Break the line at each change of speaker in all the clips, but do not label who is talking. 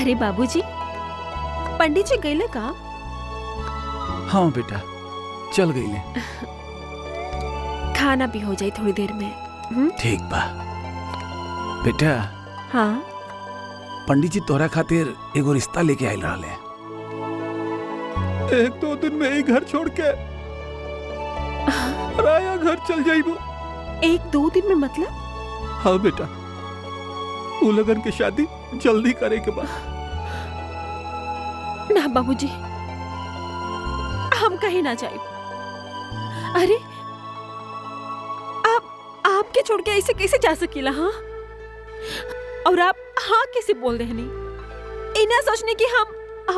अरे बाबूजी, पंडित जी गईले का?
हाँ बेटा, चल गईले।
खाना भी हो जाए थोड़ी देर में।
ठीक बा बेटा।
हाँ
पंडित जी तोरा खातिर एगो रिश्ता लेके आयल रहले। 1-2 दिन में ही घर छोड़ के राया घर चल जाइबो।
1-2 दिन में मतलब?
हाँ बेटा, उ लगन के शादी जल्दी करे के बा।
ना बाबूजी, हम कहीं ना जाए। अरे आपके छोड़ के ऐसे कैसे जा सकीला? हाँ, और आप हाँ कैसे बोल रहे नहीं? इना सोचने की हम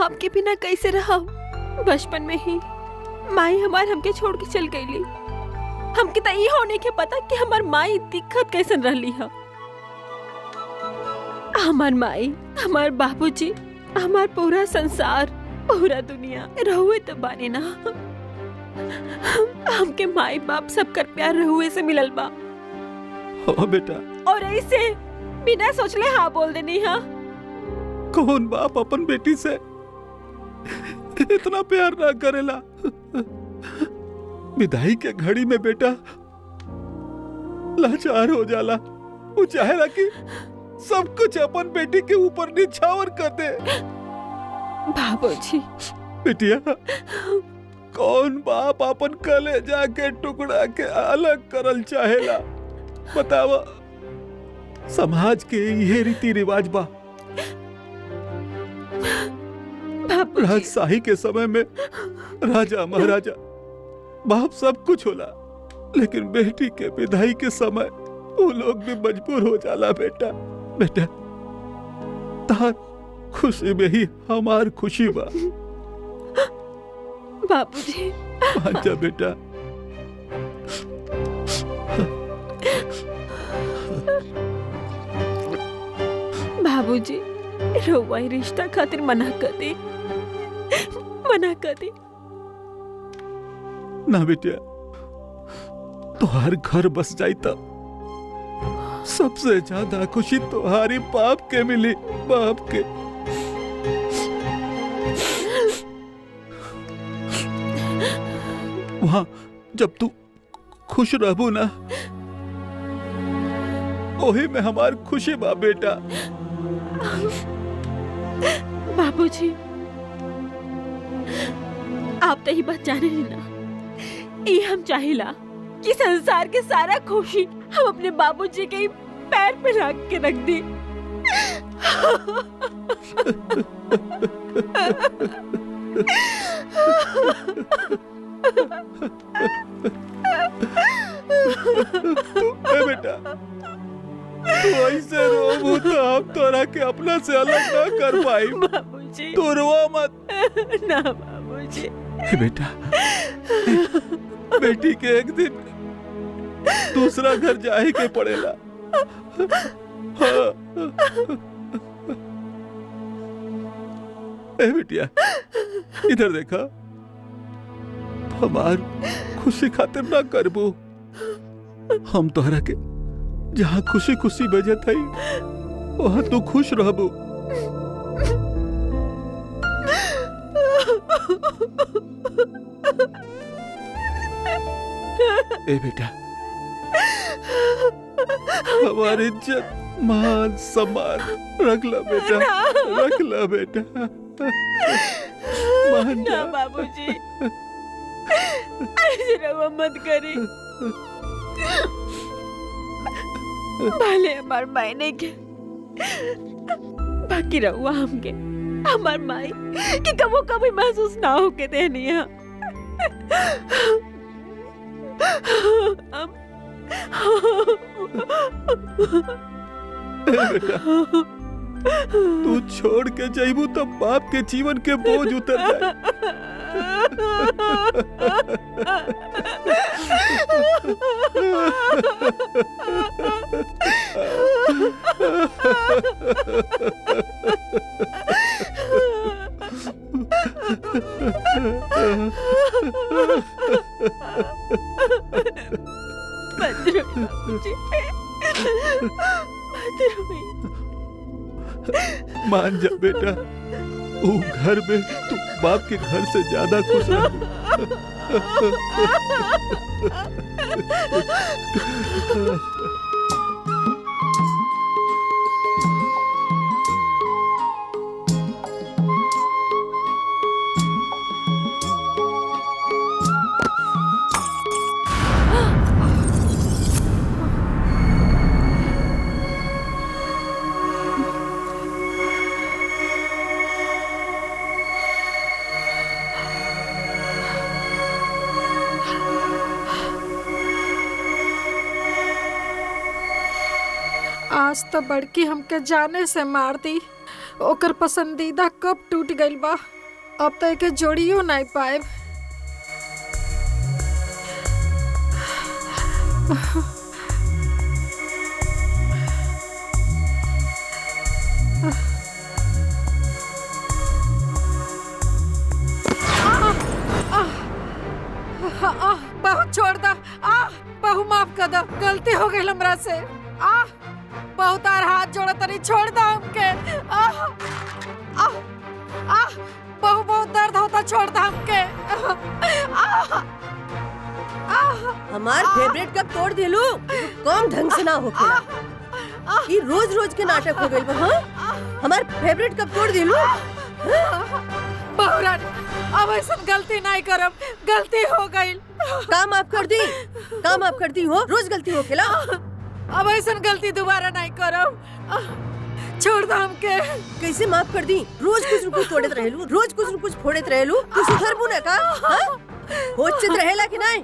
आपके बिना कैसे रहा? बचपन में ही माई हमार हमके छोड़ के चल गईली। हमके तो ये होने के पता कि हमार माई दिक्कत कैसन रहली है। हमार माई, हमार बाबूजी, हमार पूरा संसार, पूरा दुनिया रहुए तो बानी ना। हमके माई बाप सब कर प्यार रहुए से मिलल बा।
हाँ बेटा।
और ऐसे बिना सोचले हाँ बोल देनी। हाँ,
कौन बाप अपन बेटी से इतना प्यार ना करेला? विदाई के घड़ी में बेटा लाचार हो जाला। वो चाहेला कि सब कुछ अपन बेटी के ऊपर निछावर कर दे।
बाबूजी,
बेटिया, कौन बाप अपन कलेजा के टुकड़ा के अलग करल चाहेला? बतावा। समाज के ये रीति रिवाज बा। राजशाही के समय में राजा महाराजा बाप सब कुछ होला, लेकिन बेटी के विदाई के समय वो लोग भी मजबूर हो जाला। बेटा बेटा, तार खुशी में ही हमार खुशी बा।
बाबूजी,
आजा बेटा।
बाबूजी, रोवाई रिश्ता खातिर मना कर दे, मना कर दे।
ना बेटिया, तुम्हार घर बस जाई तब सबसे ज्यादा खुशी तुम्हारी बाप के मिली। बाप के। वहां जब तू खुश रहबू ना, वही में हमार खुशी बा बेटा।
बाबूजी, आप तो ही बात जाने नहीं ना। ये हम चाहिला कि संसार के सारा खुशी हम अपने बाबूजी के पैर पे रख के रख दी।
बेटा, तू ऐसे रोबू तो हम तोरा के अपना से अलग ना कर पाई।
बाबूजी,
तू रोवा मत।
ना बाबूजी।
बेटा, बेटी के एक दिन दूसरा घर जाए के पड़ेला। हाँ। बेटिया, इधर देखा। हमार खुशी खातिर ना करबू। हम तोहरा के जहाँ खुशी खुशी बजत है वहाँ तू खुश रहबू। ए बेटा, हमारी इज्जत मान सम्मान रख ला बेटा, रख ला बेटा। मान जा।
ना बाबूजी, ऐसे रवा मत करी। भले हमार माई नहीं के, बाकी रहुआ हमके हमार माई कि कबो कभी महसूस ना हो के देनी है।
बेटा, तू छोड़ के जाइबू तो बाप के जीवन के बोझ उतर जाए। मान जा बेटा, वो घर में तू बाप के घर से ज्यादा खुश रह।
आज तो बड़की हमके जाने से मार दी। ओकर पसंदीदा कब टूट गइल बा, अब तो एके जोड़ियो नहीं पाए। बहू छोड़ दा। बहू माफ कर दा, गलती हो गई हमरा से। बहुत तार हाथ जोड़ा तरी, छोड़ दा हमके। बहू बहुत दर्द होता, छोड़ दा हमके।
हमार फेवरेट कब तोड़ दिलू, कौन ढंग से ना होखेला। ये रोज रोज के नाटक हो गइल बा। हां, हमार फेवरेट कब तोड़ दिलू।
बहू रानी, अब ऐसा गलती नहीं करब, गलती हो गई।
का माफ कर दी, का माफ कर दी हो, रोज गलती होखेला।
अब ऐसा गलती दोबारा नहीं करब, छोड़ दो हमके।
कैसे माफ कर दी, रोज कुछ न कुछ तोड़त रहेलू, रोज कुछ न कुछ फोड़त रहेलू। तू सुधरबू ना का? होश चित रहेला कि नहीं?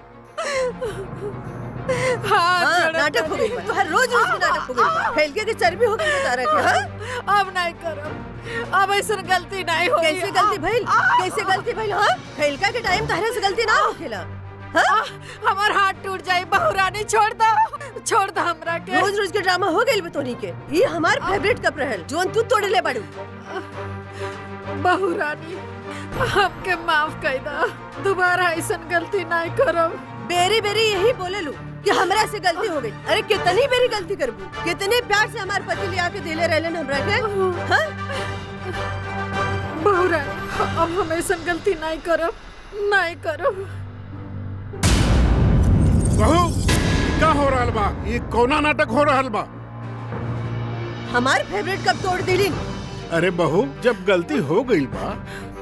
हाँ,
नाटक हो गई बा, हर रोज रोज के नाटक हो गई बा। फैलके के चर्बी हो गई बता रखे। हां,
अब नहीं करब, अब ऐसा गलती नहीं होगी।
कैसे गलती भइल, कैसे गलती भइल? हां, फैलका के टाइम तहरा से गलती ना होखेला।
हमार हाथ टूट जाए। बहू रानी, छोड़ दो, छोड़ दो हमरा के।
रोज रोज के ड्रामा हो गइल बा तोनी के। ये हमार फेवरेट कप रहल, जोन तू तोड़ ले बाड़ू।
बहू रानी, हमके माफ कर दा, दोबारा ऐसा गलती नहीं करब।
बेरी बेरी यही बोलेलू कि हमरा से गलती हो गई। अरे कितनी बेरी गलती करबू, कितने प्यार से हमार पति ले आके देले रहलन हमरा के। हां,
बहू रानी, अब हम ऐसा गलती नहीं करब, नहीं करब।
बहू, क्या हो रहल बा? ये कौना नाटक हो रहल बा?
हमार फेवरेट कप तोड़ दिली।
अरे बहू, जब गलती हो गई बा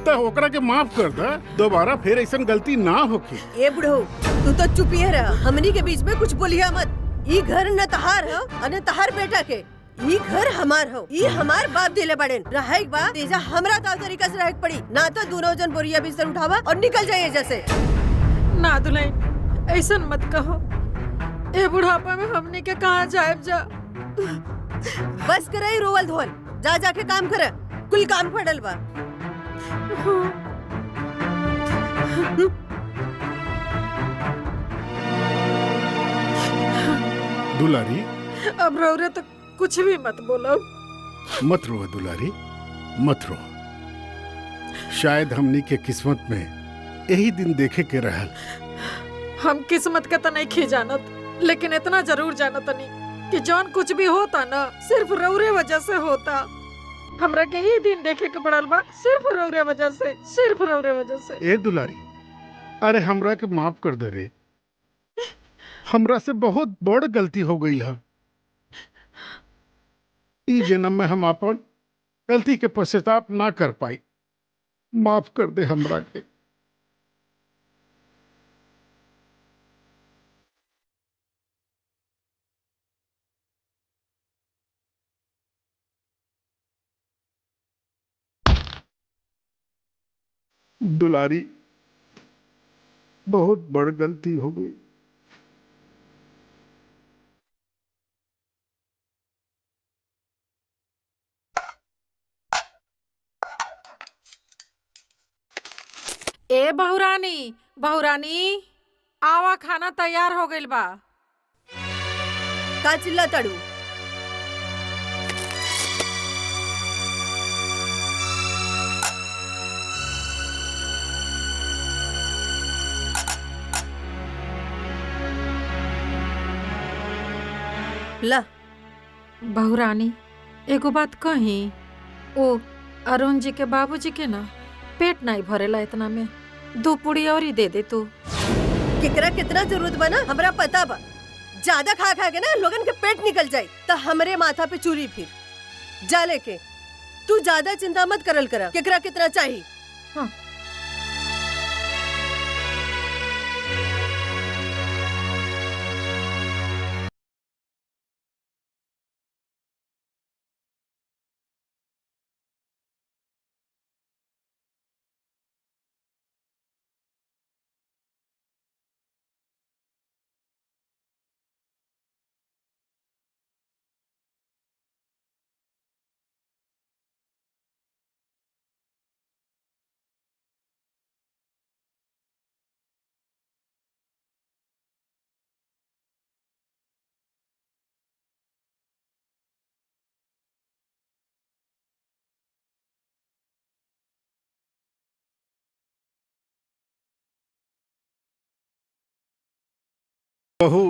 तो ओकरा के माफ कर दा, दोबारा फिर ऐसा गलती ना होके।
ए बुढ़ऊ, तू तो चुप ही रह, हमनी के बीच में कुछ बोलिया मत। ई घर न तहार हो और न तहार बेटा के। ई घर हमार हो, ई हमार बाप दिले बड़े। रहेक बा तेजा हमरा ताव तरीका से रहेक पड़ी, ना तो दोनों जन बोरिया बिस्तर उठावा और निकल जाइए जैसे।
ना दुल्हन, ऐसा मत कहो। ए बुढ़ापा में हमनी के कहाँ जाएब जा।
बस करे रोवल धोवल, जा जाके काम करे, कुल काम पड़ल बा।
दुलारी,
अब रौरे तो कुछ भी मत बोलो।
मत रो दुलारी, मत रो। शायद हमनी के किस्मत में यही दिन देखे के रहल।
हम किस्मत का तो नहीं खी जानत, लेकिन इतना जरूर जानत नहीं कि जौन कुछ भी होता ना, सिर्फ रौरे वजह से होता। हमरा के ही दिन देखे के पड़ल बा, सिर्फ रौरे वजह से, सिर्फ रौरे वजह से।
ए दुलारी, अरे हमरा के माफ कर दे रे, हमरा से बहुत बड़ गलती हो गई है। ई जन्म में हम अपन गलती के पश्चाताप ना कर पाई, माफ कर दे हमरा के। दुलारी, बहुत बड़ गलती हो गई।
ए बहुरानी, बहुरानी, आवा, खाना तैयार हो गइल बा।
का चिल्ला तड़ू? ला,
बहुरानी, एगो बात कही। ओ अरुण जी के बाबूजी के ना पेट नहीं भरेला इतना में 2 पूड़ी और ही दे दे तू।
केकरा कितना जरूरत बना हमरा पता बा। ज्यादा खा खा के ना लोगन के पेट निकल जाए तो हमरे माथा पे चूरी फिर जा लेके। तू ज्यादा चिंता मत करल करा केकरा कितना चाहिए।
हाँ।
बहू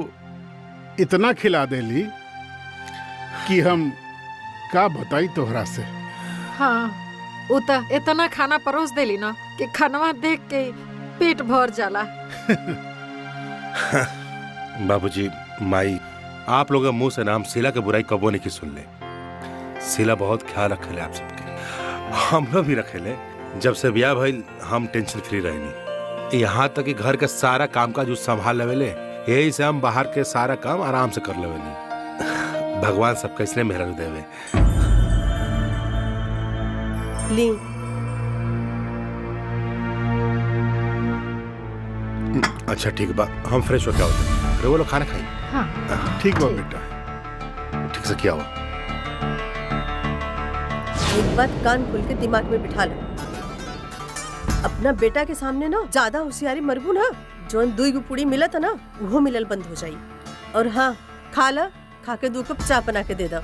इतना खिला देली कि हम का बताई तोहरा से।
हाँ उ त इतना खाना परोस देली ना कि खानवा देख के पेट भर जाला।
बाबूजी माई आप लोग मुंह से नाम शीला के बुराई कबो नहीं की सुन ले। शीला बहुत ख्याल रखेले आप सबके, हम लोग भी रखेले। जब से ब्याह भइल हम टेंशन फ्री रहनी, यहाँ तक कि घर के सारा काम काज संभाल लेवेले। यही से हम बाहर के सारा काम आराम से कर लेवेली। भगवान सबके इसने मेहर देवे।
ली
अच्छा ठीक बा, हम फ्रेश हो क्या होते हैं, वो लोग खाना खाई।
हाँ
ठीक बा बेटा।
ठीक से किया हुआ।
एक बात कान खोल के दिमाग में बिठा लो। अपना बेटा के सामने ना ज्यादा होशियारी मरबू ना, जोन 2 पूड़ी मिला था ना वो मिलल बंद हो जाई। और हाँ खा ला, खा के 2 कप चाय बना के दे दो।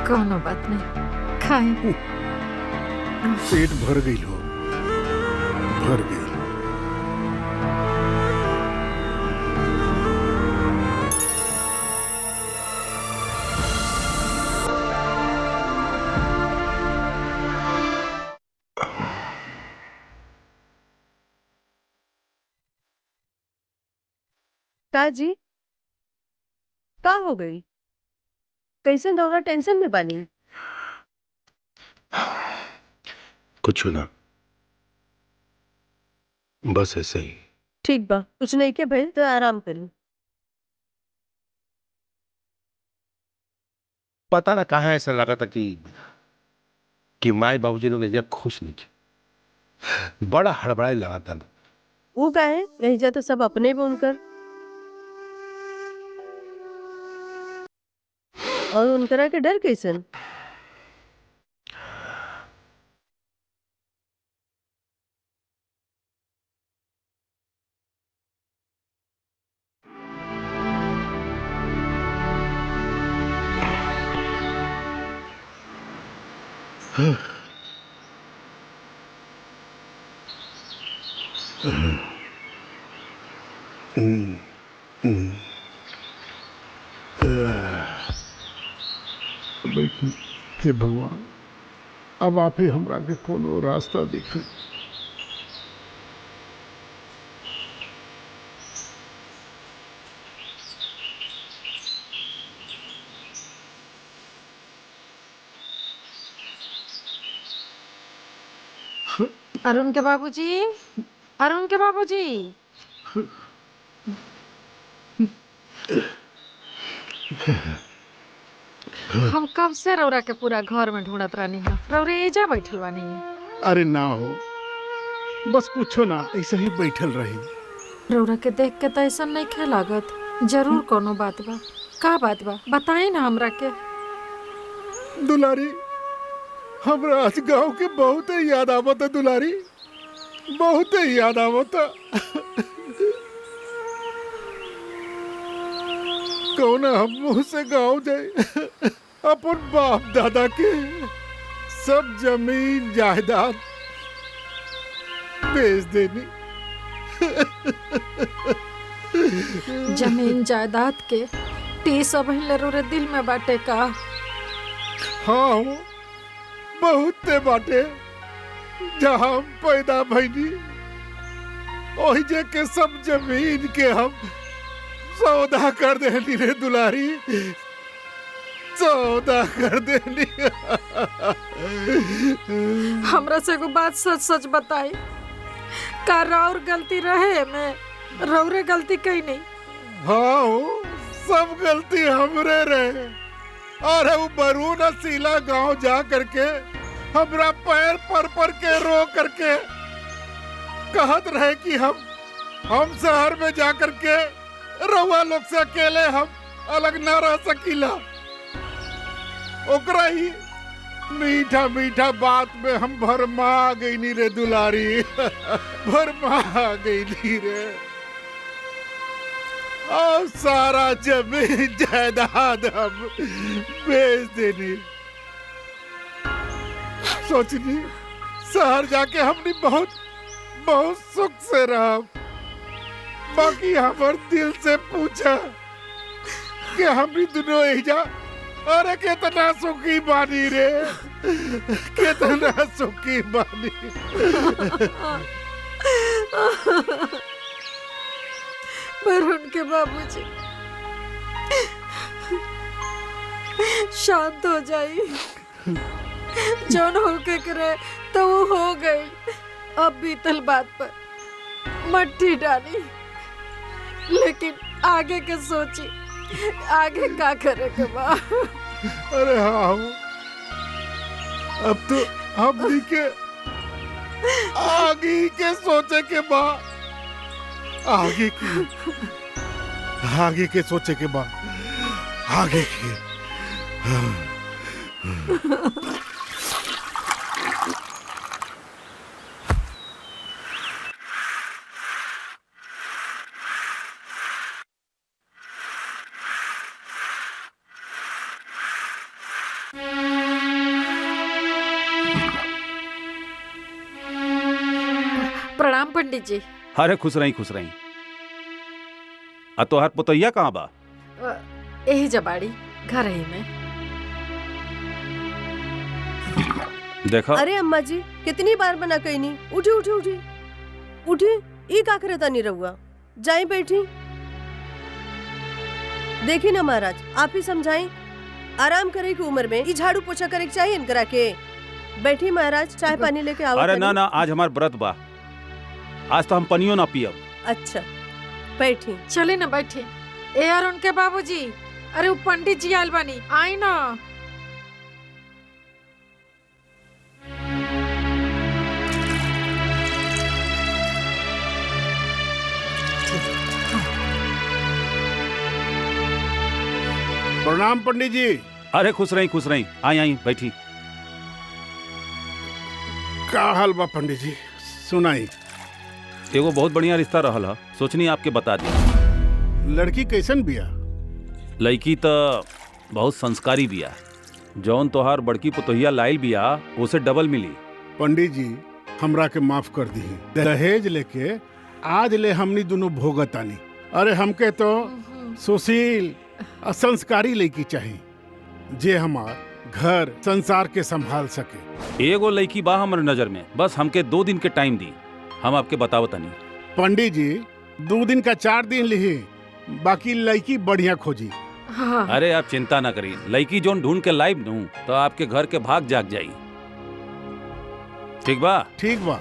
कोनो बात नहीं, खाए।
पेट भर गई हो, भर गई।
का जी का हो गई? कैसे दौरा टेंशन में बानी?
कुछ ना, बस ऐसे ही।
ठीक बा, कुछ नहीं के भाई तो आराम करी।
पता ना कहाँ ऐसा लगा था कि माए बाबूजी लोग जब खुश नहीं थे, बड़ा हड़बड़ाई लगा था।
वो का है यही जा तो सब अपने भी उनकर, और उनकरा के डर कैसन?
हे भगवान, अब आप ही हमरा के कोनो रास्ता दिखे।
अरुण के बाबूजी, अरुण के बाबूजी। हम कब से रौरा के पूरा घर में ढूंढत रहनी है, रौरे एजा बैठल बानी है।
अरे ना हो, बस पूछो ना, ऐसे ही बैठल रही।
रौरा के देख के तो ऐसा नहीं खे लागत, जरूर कोनो बात बा। का बात बा बताई ना हमरा के।
दुलारी, हमरा आज गांव के बहुत याद आवत है दुलारी, बहुत याद आवत है। कौन हम मुंह से गाँव जाए अपन बाप दादा के सब जमीन जायदाद बेच देनी।
जमीन जायदाद के टीस अभी रे दिल में बाटे का।
हाँ हो, बहुते बाटे। जहाँ हम पैदा भइनी ओही जे के सब जमीन के हम सौदा कर देनी रे दुलारी, सौदा कर देनी।
हमरा से एगो बात सच सच बताई, का राउर गलती रहे में? रौरे गलती कहीं नहीं।
हाँ हो, सब गलती हमरे रहे। अरे वो बरून सीला गांव जा करके हमरा पैर पर के रो करके कहत रहे कि हम शहर में जा करके रउआ लोग से अकेले हम अलग ना रह सकीला। ओकरा ही मीठा मीठा बात में हम भरमा गईनी रे दुलारी, भरमा गईनी रे। और सारा जमीन जायदाद हम बेच देनी। सोचनी शहर जाके हमने बहुत बहुत सुख से रहा। बाकी हमार दिल से पूछा कि हमनी दोनों एजा अरे कितना सुखी बानी रे, कितना सुखी बानी।
पर उनके बाबूजी शांत हो जाई, जौन होके करे तो वो हो गई। अब बीतल बात पर मट्टी डाली, लेकिन आगे के सोची, आगे का करे के बा।
अरे हाँ, अब तो हमनी के आगे के सोचे के बा, आगे के सोचे के बा, आगे के।
प्रणाम पंडित जी।
अरे खुश रही खुश रही। आ तोहार पुतैया कहाँ बा?
यही जबाड़ी घर ही में।
देखा।
अरे अम्मा जी कितनी बार मना कईनी, उठी उठी उठी उठी। ई का करता नहीं रहुआ, जाई बैठी। देखी ना महाराज, आप ही समझाई। आराम करे की उम्र में ई झाड़ू पोछा करे के चाहिए इनकरा के। बैठी महाराज, चाय पानी लेके आओ।
अरे ना ना, आज हमार व्रत बा, आज तो हम पनियो ना पियब।
अच्छा बैठी।
चले ना बैठे। ए यार उनके बाबूजी, अरे वो पंडित जी आयल बानी, आई ना।
प्रणाम पंडित जी।
अरे खुश रही, आई आई बैठी।
का हाल बा पंडित जी, सुनाई।
एगो बहुत बढ़िया रिश्ता रहल है, सोचनी आपके बता दी।
लड़की कैसन बिया?
लड़की तो बहुत संस्कारी बिया, जौन तोहार बड़की पुतोहिया लाइल बिया उसे डबल मिली।
पंडित जी हमरा के माफ कर दी। दहेज लेके आज ले हमनी दोनों भोगतानी। अरे हमके तो सुशील और संस्कारी लड़की चाहिए, जे हमार घर संसार के संभाल सके।
एगो लड़की बा हमारे नजर में, बस हमके 2 दिन के टाइम दी, हम आपके बतावतनी।
पंडित जी 2 दिन का 4 दिन लिही, बाकी लड़की बढ़िया खोजी।
हाँ।
अरे आप चिंता ना करिए, लड़की जोन ढूंढ के लाइब नू तो आपके घर के भाग जाग जाई। ठीक बा?
ठीक बा।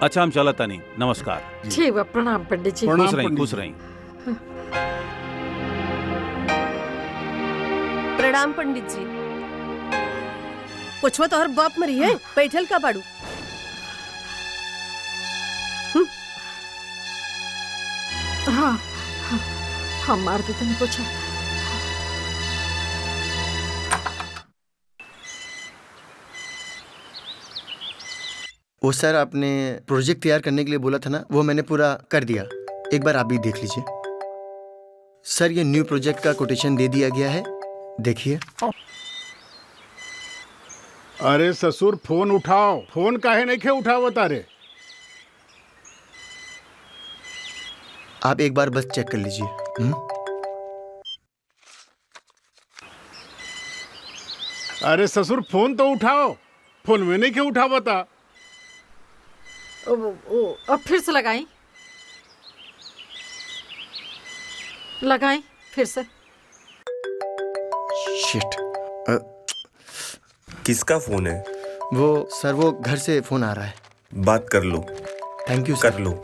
अच्छा हम चलत तनी, नमस्कार।
ठीक बा, प्रणाम पंडित जी।
प्रणाम
खुश रही,
पंडित
खुश
जी।
रही।
प्रणाम पंडित जी। पुछवा तो हर बाप मरी है, बैठल का बाड़ू।
हाँ, हाँ, हम मार देते नहीं पूछा।
वो सर आपने प्रोजेक्ट तैयार करने के लिए बोला था ना, वो मैंने पूरा कर दिया। एक बार आप भी देख लीजिए। सर ये न्यू प्रोजेक्ट का कोटेशन दे दिया गया है, देखिए।
अरे ससुर फोन उठाओ, फोन काहे नहीं खे उठाओ तारे?
आप एक बार बस चेक कर लीजिए।
अरे ससुर फोन तो उठाओ, फोन में नहीं क्यों उठा बता।
अब फिर से लगाई फिर से।
शिट।
किसका फोन है?
वो घर से फोन आ रहा है।
बात कर लो।
थैंक यू
कर
सर।
लो।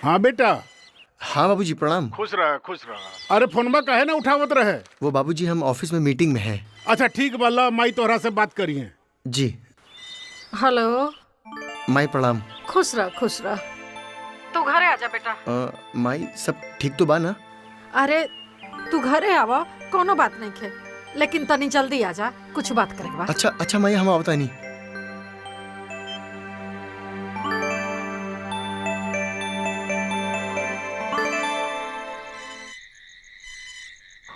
हाँ बेटा।
हाँ बाबूजी प्रणाम।
खुश रहा खुश रहा। अरे फोनमा काहे ना उठावत रहे?
वो बाबूजी हम ऑफिस में मीटिंग में हैं।
अच्छा ठीक बाला, माई तोहरा से बात करिए।
जी।
हेलो।
माई प्रणाम।
खुश रह। तू घरे आजा बेटा।
माई सब ठीक तो बा ना?
अरे तू घरे आवा, कोनो बात नहीं खे, लेकिन तनी जल्दी आजा, कुछ बात करे बा।
अच्छा माई हम आवता नहीं।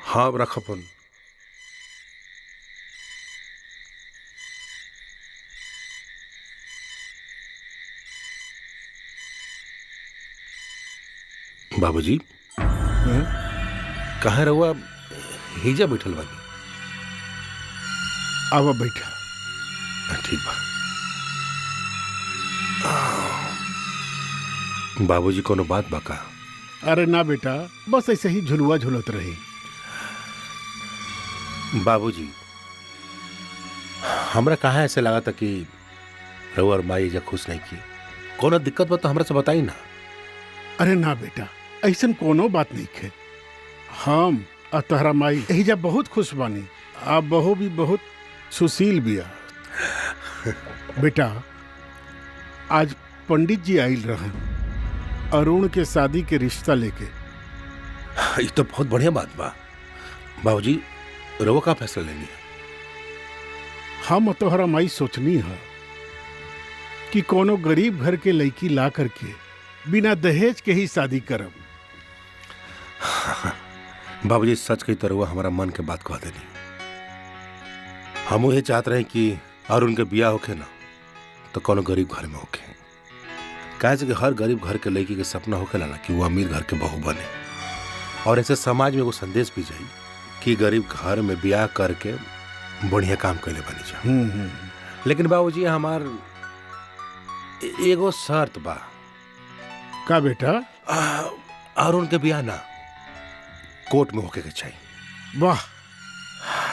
हाँ रखो फोन। बाबूजी कहाँ रहुआ? हिजा बैठल बानी।
आवा बैठा।
ठीक बा। बाबूजी कोनो बात बा का?
अरे ना बेटा, बस ऐसे ही झुलुआ झुलत रही।
बाबूजी हमरा कहाँ ऐसे लगा था कि रहुआ और माई जा खुश नहीं की। कोनो दिक्कत बा तो हमरा से बताई ना।
अरे ना बेटा, ऐसन कोनो बात नहीं खे। हम और तोहरा माई एहिजा बहुत खुश बानी। आप बहू भी बहुत सुशील बिया। बेटा आज पंडित जी आइल रहन अरुण के शादी के रिश्ता लेके।
ये तो बहुत बढ़िया बात बा। बाबूजी रहुआ का फैसला लेनी है?
हम और तोहरा माई सोचनी है कि कोनो गरीब घर के लड़की ला करके बिना दहेज के ही शादी करब।
बाबूजी सच कही तो रहुआ हमारा मन के बात कह देनी। हम ये चाहते रहे कि और उनके बिया होके ना तो कोनो गरीब घर में होके। कहे कि हर गरीब घर के लड़की के सपना होकेला ना कि वो अमीर घर के बहू बने, और ऐसे समाज में वो संदेश भी जाई कि गरीब घर में बिया करके बढ़िया काम कैले बनी जा। लेकिन बाबूजी हमार एगो शर्त बा।
का बेटा?
और उनके बिया ना कोर्ट में होके के चाहिए।
वाह,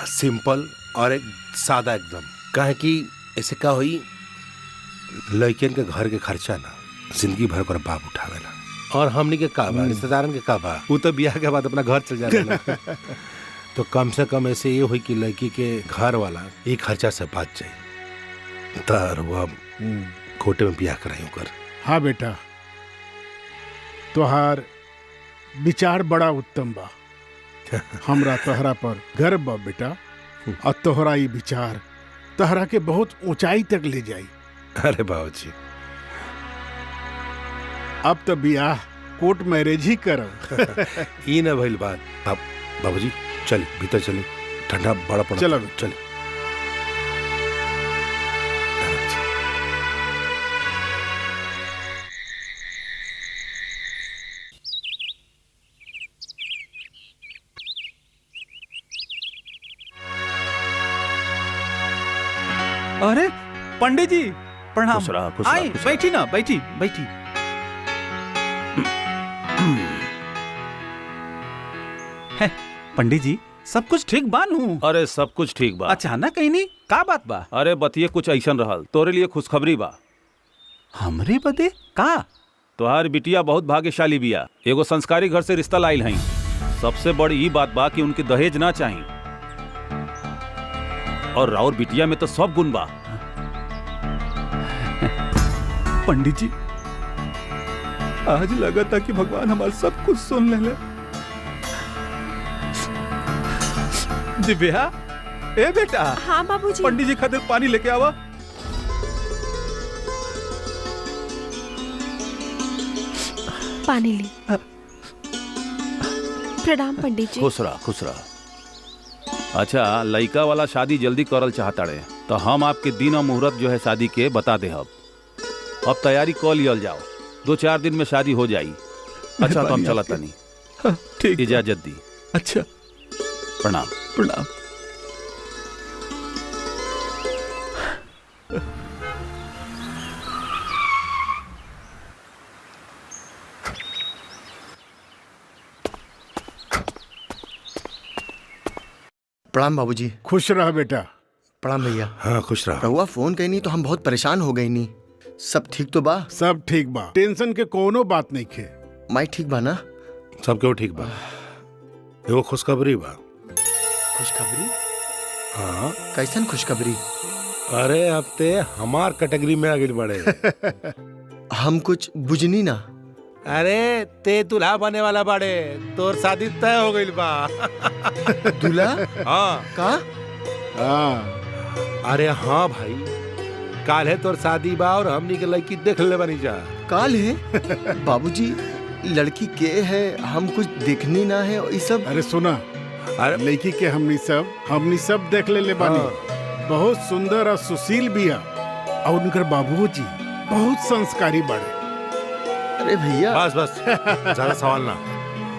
सिंपल और एक सादा एकदम। काहे कि ऐसे का होई, लड़कियन के घर के खर्चा ना जिंदगी भर पर बाप उठावेला, और हमनी के का बा, रिश्तेदारन के का बा, वो तो बियाह के बाद अपना घर चल जाएगा। तो कम से कम ऐसे ये हुई कि लड़की के घर वाला ये खर्चा से बच जाए। तर वो कोर्ट में बियाह कराई कर।
हाँ बेटा, तोहार विचार बड़ा उत्तम बा। हमरा तोहरा पर गर्व बा बेटा, और तोहरा ये विचार तोहरा के बहुत ऊंचाई तक ले जाई।
अरे बाबूजी
अब तो बियाह कोर्ट मैरिज ही करब।
ई न भइल बात। अब बाबूजी चल भीतर चले, ठंडा बड़ा पड़ा।
चलो
चल।
अरे पंडित जी प्रणाम।
खुश रहा,
आई बैठी ना, बैठी। है पंडित जी सब कुछ ठीक बानू?
अरे सब कुछ ठीक बा।
अचानक कहीं नहीं, का बात बा?
अरे बतिये कुछ ऐसन रहल, तोरे लिए खुशखबरी बा।
हमरे बदे का?
तोहार बिटिया बहुत भाग्यशाली बिया, एगो संस्कारी घर से रिश्ता लाइल हई। सबसे बड़ी ई बात बा कि उनके दहेज ना चाहिए, और राउर बिटिया में तो सब गुण बा।
पंडित जी आज लगा था कि भगवान हमारा सब कुछ सुन ले। दिव्या, ए बेटा।
हाँ बाबूजी।
पंडित जी खातिर पानी लेके आवा।
पानी ली। प्रणाम पंडित जी।
खुश रहा। अच्छा, लड़का वाला शादी जल्दी करल चाहता रहे तो हम आपके दिन और मुहूर्त जो है शादी के बता दे। अब अब तैयारी कर लियल जाओ, 2-4 दिन में शादी हो जाई। अच्छा तो हम चला
आपके।
तनी,
हाँ, ठीक।
इजाजत दी,
अच्छा,
प्रणाम।
प्रणाम।
प्रणाम बाबूजी।
खुश रह बेटा।
प्रणाम भैया।
हाँ खुश रहो।
रहुआ फोन कहीं नहीं तो हम बहुत परेशान हो गई नहीं। सब ठीक तो बा?
सब ठीक बा, टेंशन के कोनो बात नहीं खे।
माई ठीक बा ना?
सब केहू ठीक बा। एगो खुशखबरी बा।
खुशखबरी?
हाँ,
कैसन खुशखबरी?
अरे अब ते हमार कैटेगरी में आगे बढ़े।
हम कुछ बुझनी ना।
अरे ते दूल्हा बने वाला बाड़े, तोर शादी तय हो गइल बा।
दूल्हा?
हाँ
का?
हाँ,
अरे हाँ भाई, काल है तोर शादी बा और हमनी के लड़की देख ले बनी जा।
काल है? बाबूजी लड़की के है, हम कुछ देखनी ना है और ये सब।
अरे सुना,
अरे
लड़की के हमनी सब देख ले बानी। बहुत सुंदर और सुशील बिया और उनकर बाबूजी बहुत संस्कारी बाड़े।
अरे भैया
बस बस, ज्यादा सवाल ना।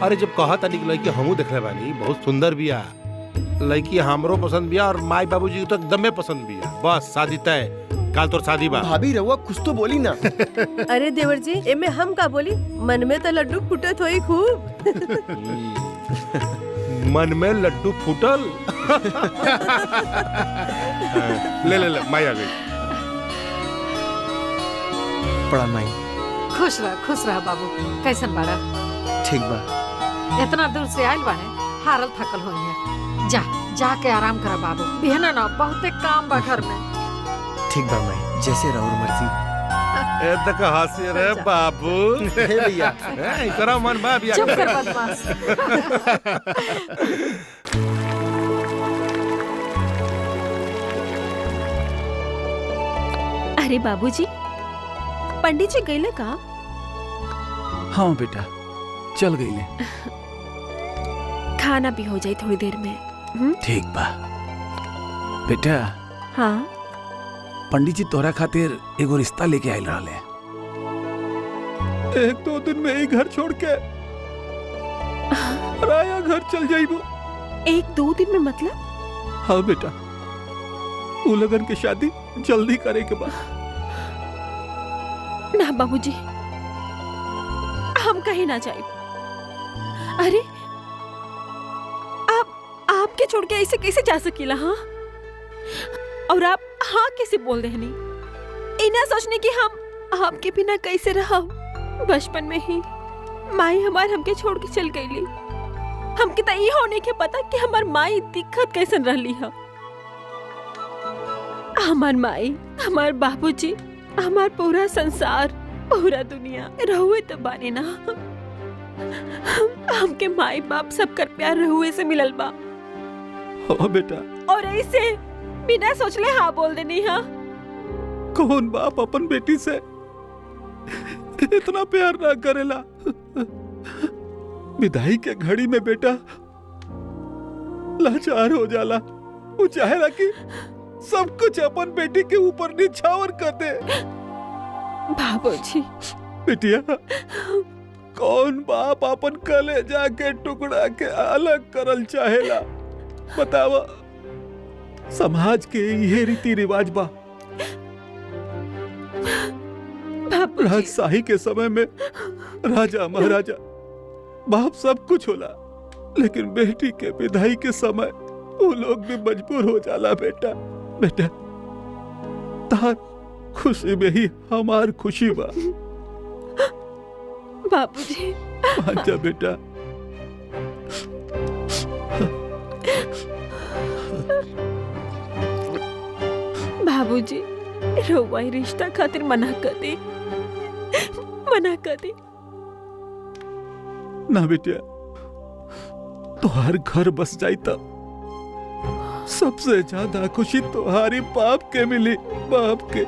अरे जब कहा तनी कि लड़की हमू देख ले बानी, बहुत सुंदर बिया, लड़की हमरो पसंद बिया और माई बाबूजी को तो एकदमे पसंद बिया। बस शादी तय, काल तोर शादी बा।
भाभी रहुआ कुछ तो बोली ना।
अरे देवर जी, एमे हम का बोली? मन में तो लड्डू फुटत होई खूब।
मन में लड्डू फूटल। ले ले ले, माई आ गई।
प्रणाम माई।
खुश रह बाबू। कैसन बाड़ा?
ठीक बा।
इतना दूर से आयल बाने, हारल थकल होई है। जाके आराम करा बाबू, बिहना ना बहुते काम बा घर में।
ठीक बा माई, जैसे रहो मर्जी।
ए तक हंसी रे बाबू।
हे भैया
ए करा मन बा बिया।
चुप कर बदमाश।
अरे बाबूजी, पंडित जी गईले का?
हाँ बेटा, चल गई ले।
खाना भी हो जाए थोड़ी देर में।
ठीक बा बेटा।
हाँ,
पंडित जी तोरा खातिर एगो रिश्ता लेके आयल रहले। 1-2 दिन में ही घर छोड़ के पराया घर चल जाइबो।
1-2 दिन में मतलब?
हाँ बेटा, उ लगन के शादी जल्दी करे के बा।
ना बाबूजी, हम कहीं ना जाए। अरे आपके छोड़ के ऐसे कैसे जा सकीला? हाँ, और आप हाँ कैसे बोल रहे नहीं? इना सोचने कि हम आपके बिना कैसे रहा। बचपन में ही माई हमके छोड़ के चल गईली। हमके तो ये होने के पता कि हमार माई दिक्कत कैसन रहली है। हमार माई, हमार बाबूजी, हमार पूरा संसार, पूरा दुनिया रहुए तो बानी ना। हमके माई बाप सब कर प्यार रहुए से मिलल बा।
हाँ बेटा।
और ऐसे बिना सोचले हाँ बोल देनी। हाँ,
कौन बाप अपन बेटी से इतना प्यार ना करेला? विदाई के घड़ी में बेटा लाचार हो जाला। वो चाहेला कि सब कुछ अपन बेटी के ऊपर निछावर कर दे।
बाबूजी,
बेटिया, कौन बाप अपन कलेजा के टुकड़ा के अलग करल चाहेला? बतावा। समाज के ये रीति रिवाज बा। राजशाही के समय में राजा महाराजा बाप सब कुछ होला, लेकिन बेटी के विदाई के समय वो लोग भी मजबूर हो जाला। बेटा बेटा, तार खुशी में ही हमार खुशी बा।
बाबूजी,
अच्छा बेटा।
बाबूजी, रहुआ रिश्ता खातिर मना कर दे, मना कर दे।
ना बेटिया, तुम्हार घर बस जाई तब सबसे ज्यादा खुशी तुम्हारी बाप के मिली। बाप के।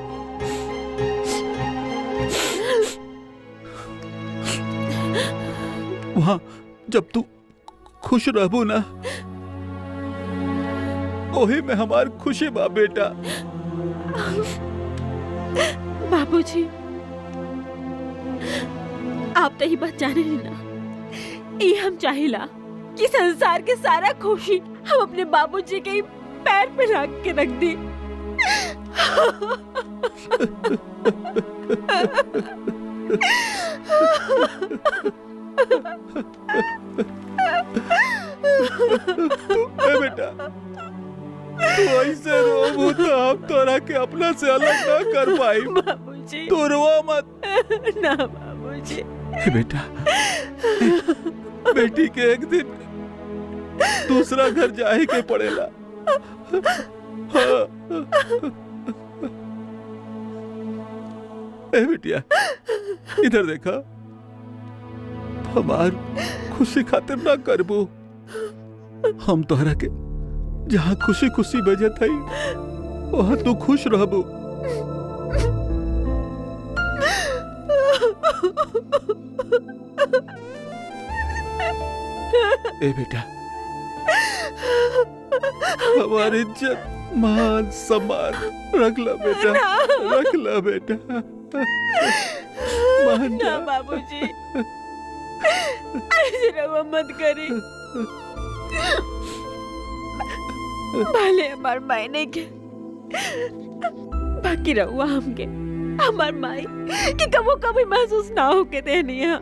वहां जब तू खुश रहबू ना, वही में हमार खुशी बा बेटा।
बाबूजी, आप तो ही बात जाने नहीं ना, ये हम चाहिला कि संसार के सारा खुशी हम अपने बाबूजी के ही पैर पे रख के रख दी।
बेटा तू ऐसे रोबू तो हम तोरा के अपना से अलग ना कर पाई।
बाबूजी
तू रोवा मत
ना बाबूजी।
बेटा, बेटी के एक दिन दूसरा घर जाए के पड़ेला। हाँ। ए बिटिया, इधर देखा, हमार खुशी खातिर ना करबो। हम तोहरा के जहाँ खुशी खुशी बजत है वहाँ तू खुश रहबो। ए बेटा, हमारी इज्जत मान सम्मान रख ला बेटा, रख ला बेटा। मान
ना
जा।
बाबूजी, ऐसे रहुआ मत करी। भले हमार माई नहीं के, बाकी रहुआ हमके हमार माई कि कबो कभी महसूस ना हो के देनी है।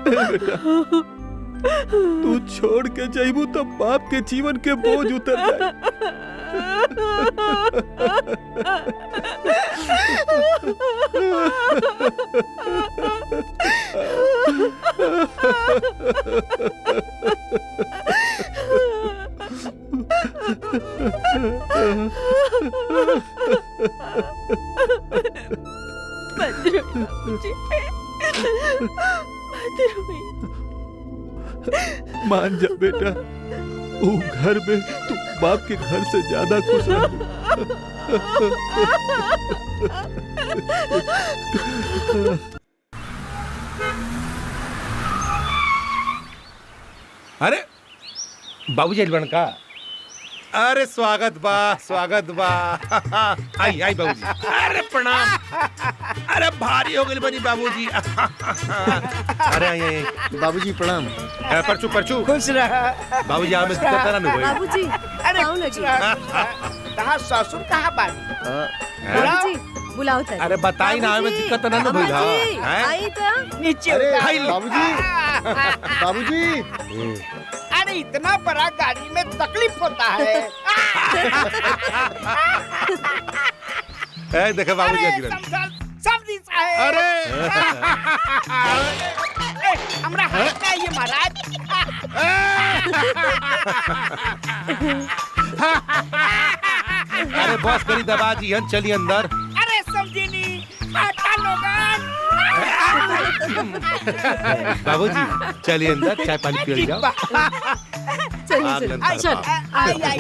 बेटा, तू छोड़ के जाइबू तो बाप के जीवन के बोझ उतर जाए।
मत रोइए बाबूजी, मत रोइए।
मान जा बेटा, वो घर में तू बाप के घर से ज्यादा खुश रह।
अरे बाबूजी अलवन का, अरे स्वागत बा, स्वागत बा। आई आई बाबूजी, अरे प्रणाम। अरे भारी हो गई बनी बाबूजी। अरे आई आई
बाबूजी प्रणाम।
परचू परचू
खुश रहा।
बाबूजी आप में दिक्कत ना हुई।
बाबूजी
अरे
पाँव
खुश
लगी।
रहा। कहाँ ससुर कहाँ बानी?
बाबूजी बुलाओ तक।
अरे बताई ना हमें दिक्कत ना हुई था। हैं?
आई तो
नीचे
अरे
उतार।
बाबूजी, बाबूजी
अरे इतना बड़ा गाड़ी में तकलीफ होता है।
ए देखो बाबूजी
अरे
गिरन।
सब दिशा है।
अरे
ए, हमरा हाथ में ये महाराज।
अरे बॉस करी दबा जी, हम चलिए अंदर।
अरे समझिनी खाता लोगन।
बाबूजी चलिए अंदर, चाय पानी पी जाओ।
चलिए
चल
चल।
आई आई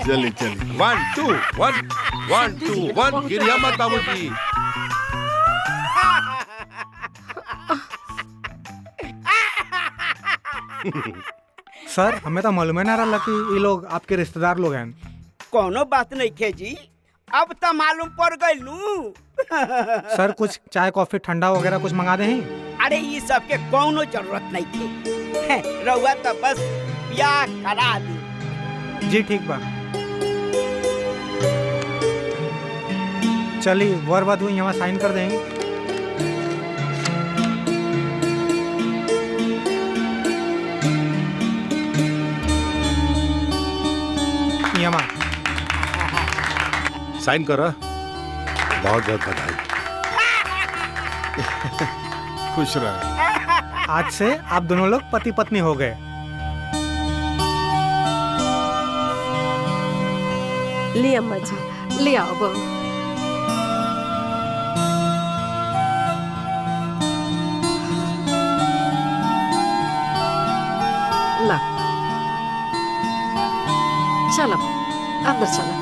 चलिए चलिए।
1 2 1 1 2 1 गिरिया मत बाबूजी।
सर हमें तो मालूम है ना रहा कि ये लोग आपके रिश्तेदार लोग हैं।
कोनो बात नहीं खे जी, अब तो मालूम पड़ गई नू।
सर कुछ चाय कॉफी ठंडा वगैरह कुछ मंगा दे हैं?
अरे ये सब के कोनो जरूरत नहीं थी। रहुआ तो बस ब्याह करा दी।
जी ठीक बा। चलिए वर वधू यहाँ साइन कर देंगे। यहाँ
साइन करो। बहुत बहुत बधाई।
खुश रहे।
आज से आप दोनों लोग पति पत्नी हो गए।
ले अम्मा जी, ले आओ बहू। ला चलो अंदर चलो।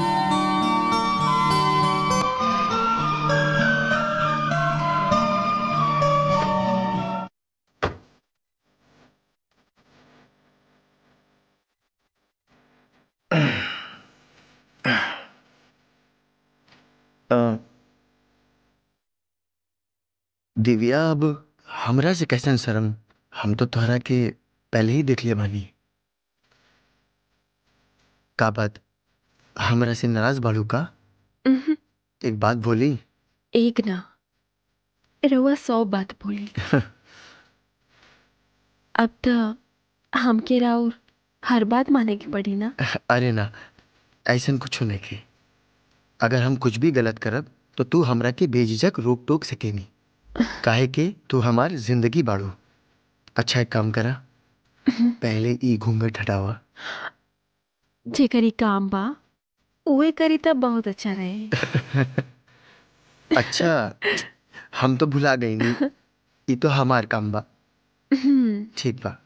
दिव्या, अब हमरा से कैसन शर्म, हम तो तोहरा के पहले ही देख लिया बानी। का बात, हमरा से नाराज बाड़ू का?
उहुं,
एक बात बोली।
एक ना, रउआ 100 बात बोली। अब तो हमके राउर हर बात माने की पड़ी ना।
अरे ना, ऐसन कुछ नहीं के। अगर हम कुछ भी गलत करब तो तू हमरा के बेझिझक रोक टोक सकेनी, काहे के तू हमार जिंदगी बाड़ू। अच्छा एक काम करा, पहले ई घूंघट हटावा।
जे करी काम बा उहे करी तब बहुत अच्छा रहे।
अच्छा, हम तो भुला गई नी, ई तो हमार काम बा। ठीक बा।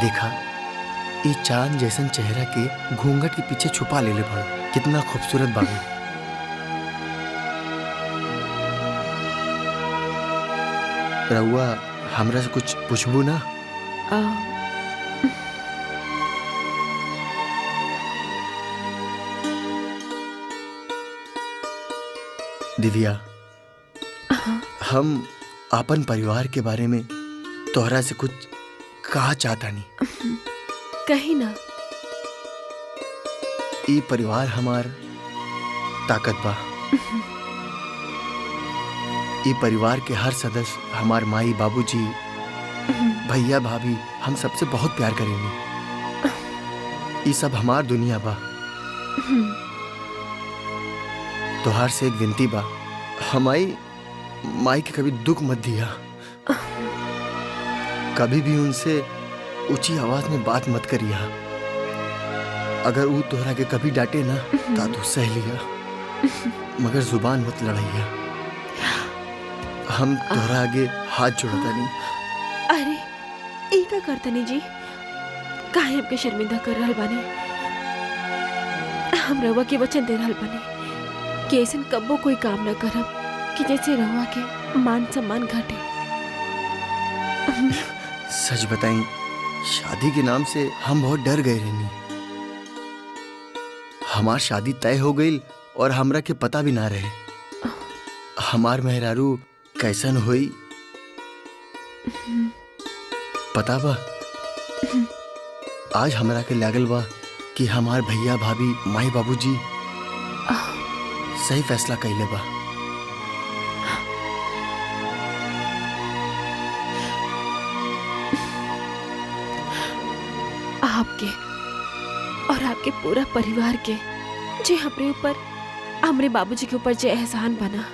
देखा, ई चांद जैसन चेहरा के घूंघट के पीछे छुपा ले पड़ो, कितना खूबसूरत बाबू। रउआ हमरा से कुछ पूछबू ना? दिव्या, हम अपन परिवार के बारे में तोहरा से कुछ कहा चाहता नहीं।
कहीं ना।
ई परिवार हमार ताकत बा। ई परिवार के हर सदस्य, हमार माई बाबूजी, भैया भाभी, हम सबसे बहुत प्यार करेंगे। ई सब हमार दुनिया बा। तोहार से एक विनती बा, हमारी माई के कभी दुख मत दिया। कभी भी उनसे ऊंची आवाज में बात मत करिया। अगर वो तोहरा के कभी डांटे ना ता तू सह लिया, मगर जुबान मत लड़ाइया। हम तोहरा आगे हाथ जोड़ता नहीं।
अरे ई का करतनी जी, काहे हमके शर्मिंदा कर रहल बानी? हम रउआ के वचन दे रहल बानी कि ऐसन कब्बो कोई काम न करब कि जैसे रउआ के मान सम्मान घटे।
सच बताई, शादी के नाम से हम बहुत डर गए रहनी। हमार शादी तय हो गई और हमरा के पता भी ना रहे। हमार मेहरारू कैसन हुई पता बा? आज हमरा के लागल बा कि हमार भैया भाभी, माई बाबूजी सही फैसला कइले बा।
आपके और आपके पूरा परिवार के जे हमरे ऊपर, हमरे बाबूजी के ऊपर जे एहसान बना,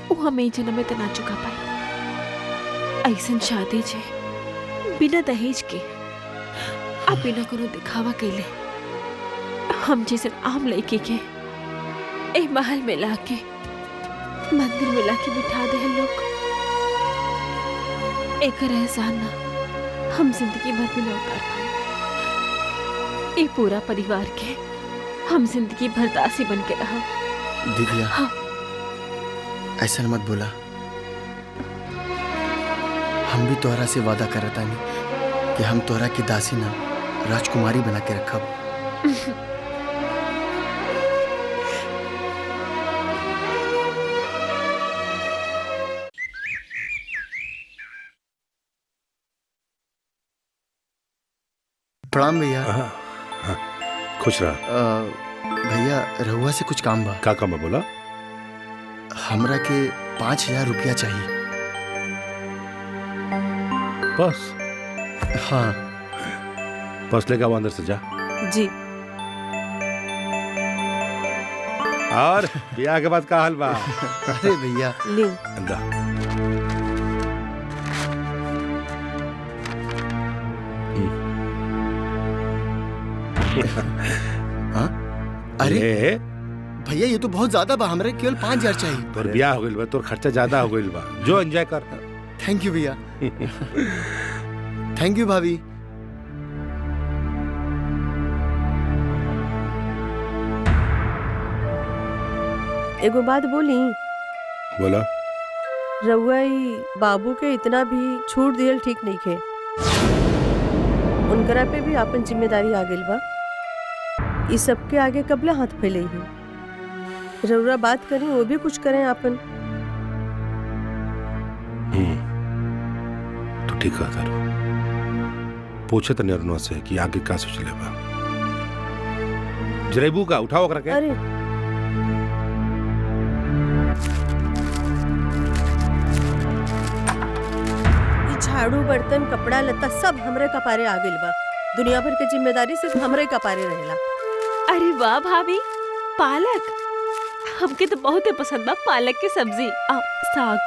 वो हमें ई जन्म में त ना चुका पाई। ऐसन शादी जे बिना दहेज के, अब बिना कोनो दिखावा कैले, हम जैसे आम लड़की के एक महल में लाके, मंदिर में लाके बिठा दे हैं लोग। एक एहसान ना हम जिंदगी भर भी ना उतार पाए। ये पूरा परिवार के हम जिंदगी भर दासी बन के रहो।
दिव्या,
हाँ।
ऐसा मत बोला। हम भी तोहरा से वादा करता नहीं कि हम तोहरा की दासी ना राजकुमारी बना के रखब। प्रणाम भैया।
खुश रहा।
भैया, रहुआ से कुछ काम बा।
का काम है बोला?
हमरा के 5,000 रुपया चाहिए।
बस?
हाँ।
बस लेके आओ, अंदर से जा।
जी।
और ब्याह के बाद का हाल बा?
अरे भैया,
ले।
अंदर।
हाँ? अरे
ले।
भैया, ये तो बहुत ज्यादा बा। हमरा केवल 5,000 चाहिए।
तोर ब्याह हो गइल बा, तोर खर्चा ज्यादा हो गइल बा। जो एंजॉय कर।
थैंक यू भैया। थैंक यू भाभी।
एगो बात बोली?
बोला।
रउआ ई बाबू के इतना भी छूट दियल ठीक नहीं खे। उनकरा पे भी आपन जिम्मेदारी आ गइल बा। इस सबके आगे कबला हाथ फैले ही रउरा बात करें, वो भी कुछ करें आपन।
तो ठीक है तारू, पूछे तो निर्णय से कि आगे का सोच ले बा। जरेबू का उठाओ करके।
अरे झाड़ू बर्तन कपड़ा लत्ता सब हमरे कपारे आ गइल बा। दुनिया भर के जिम्मेदारी सिर्फ हमरे कपारे रहेला।
अरे वाह भाभी, पालक हमके तो बहुत ही पसंद बा। पालक की सब्जी साग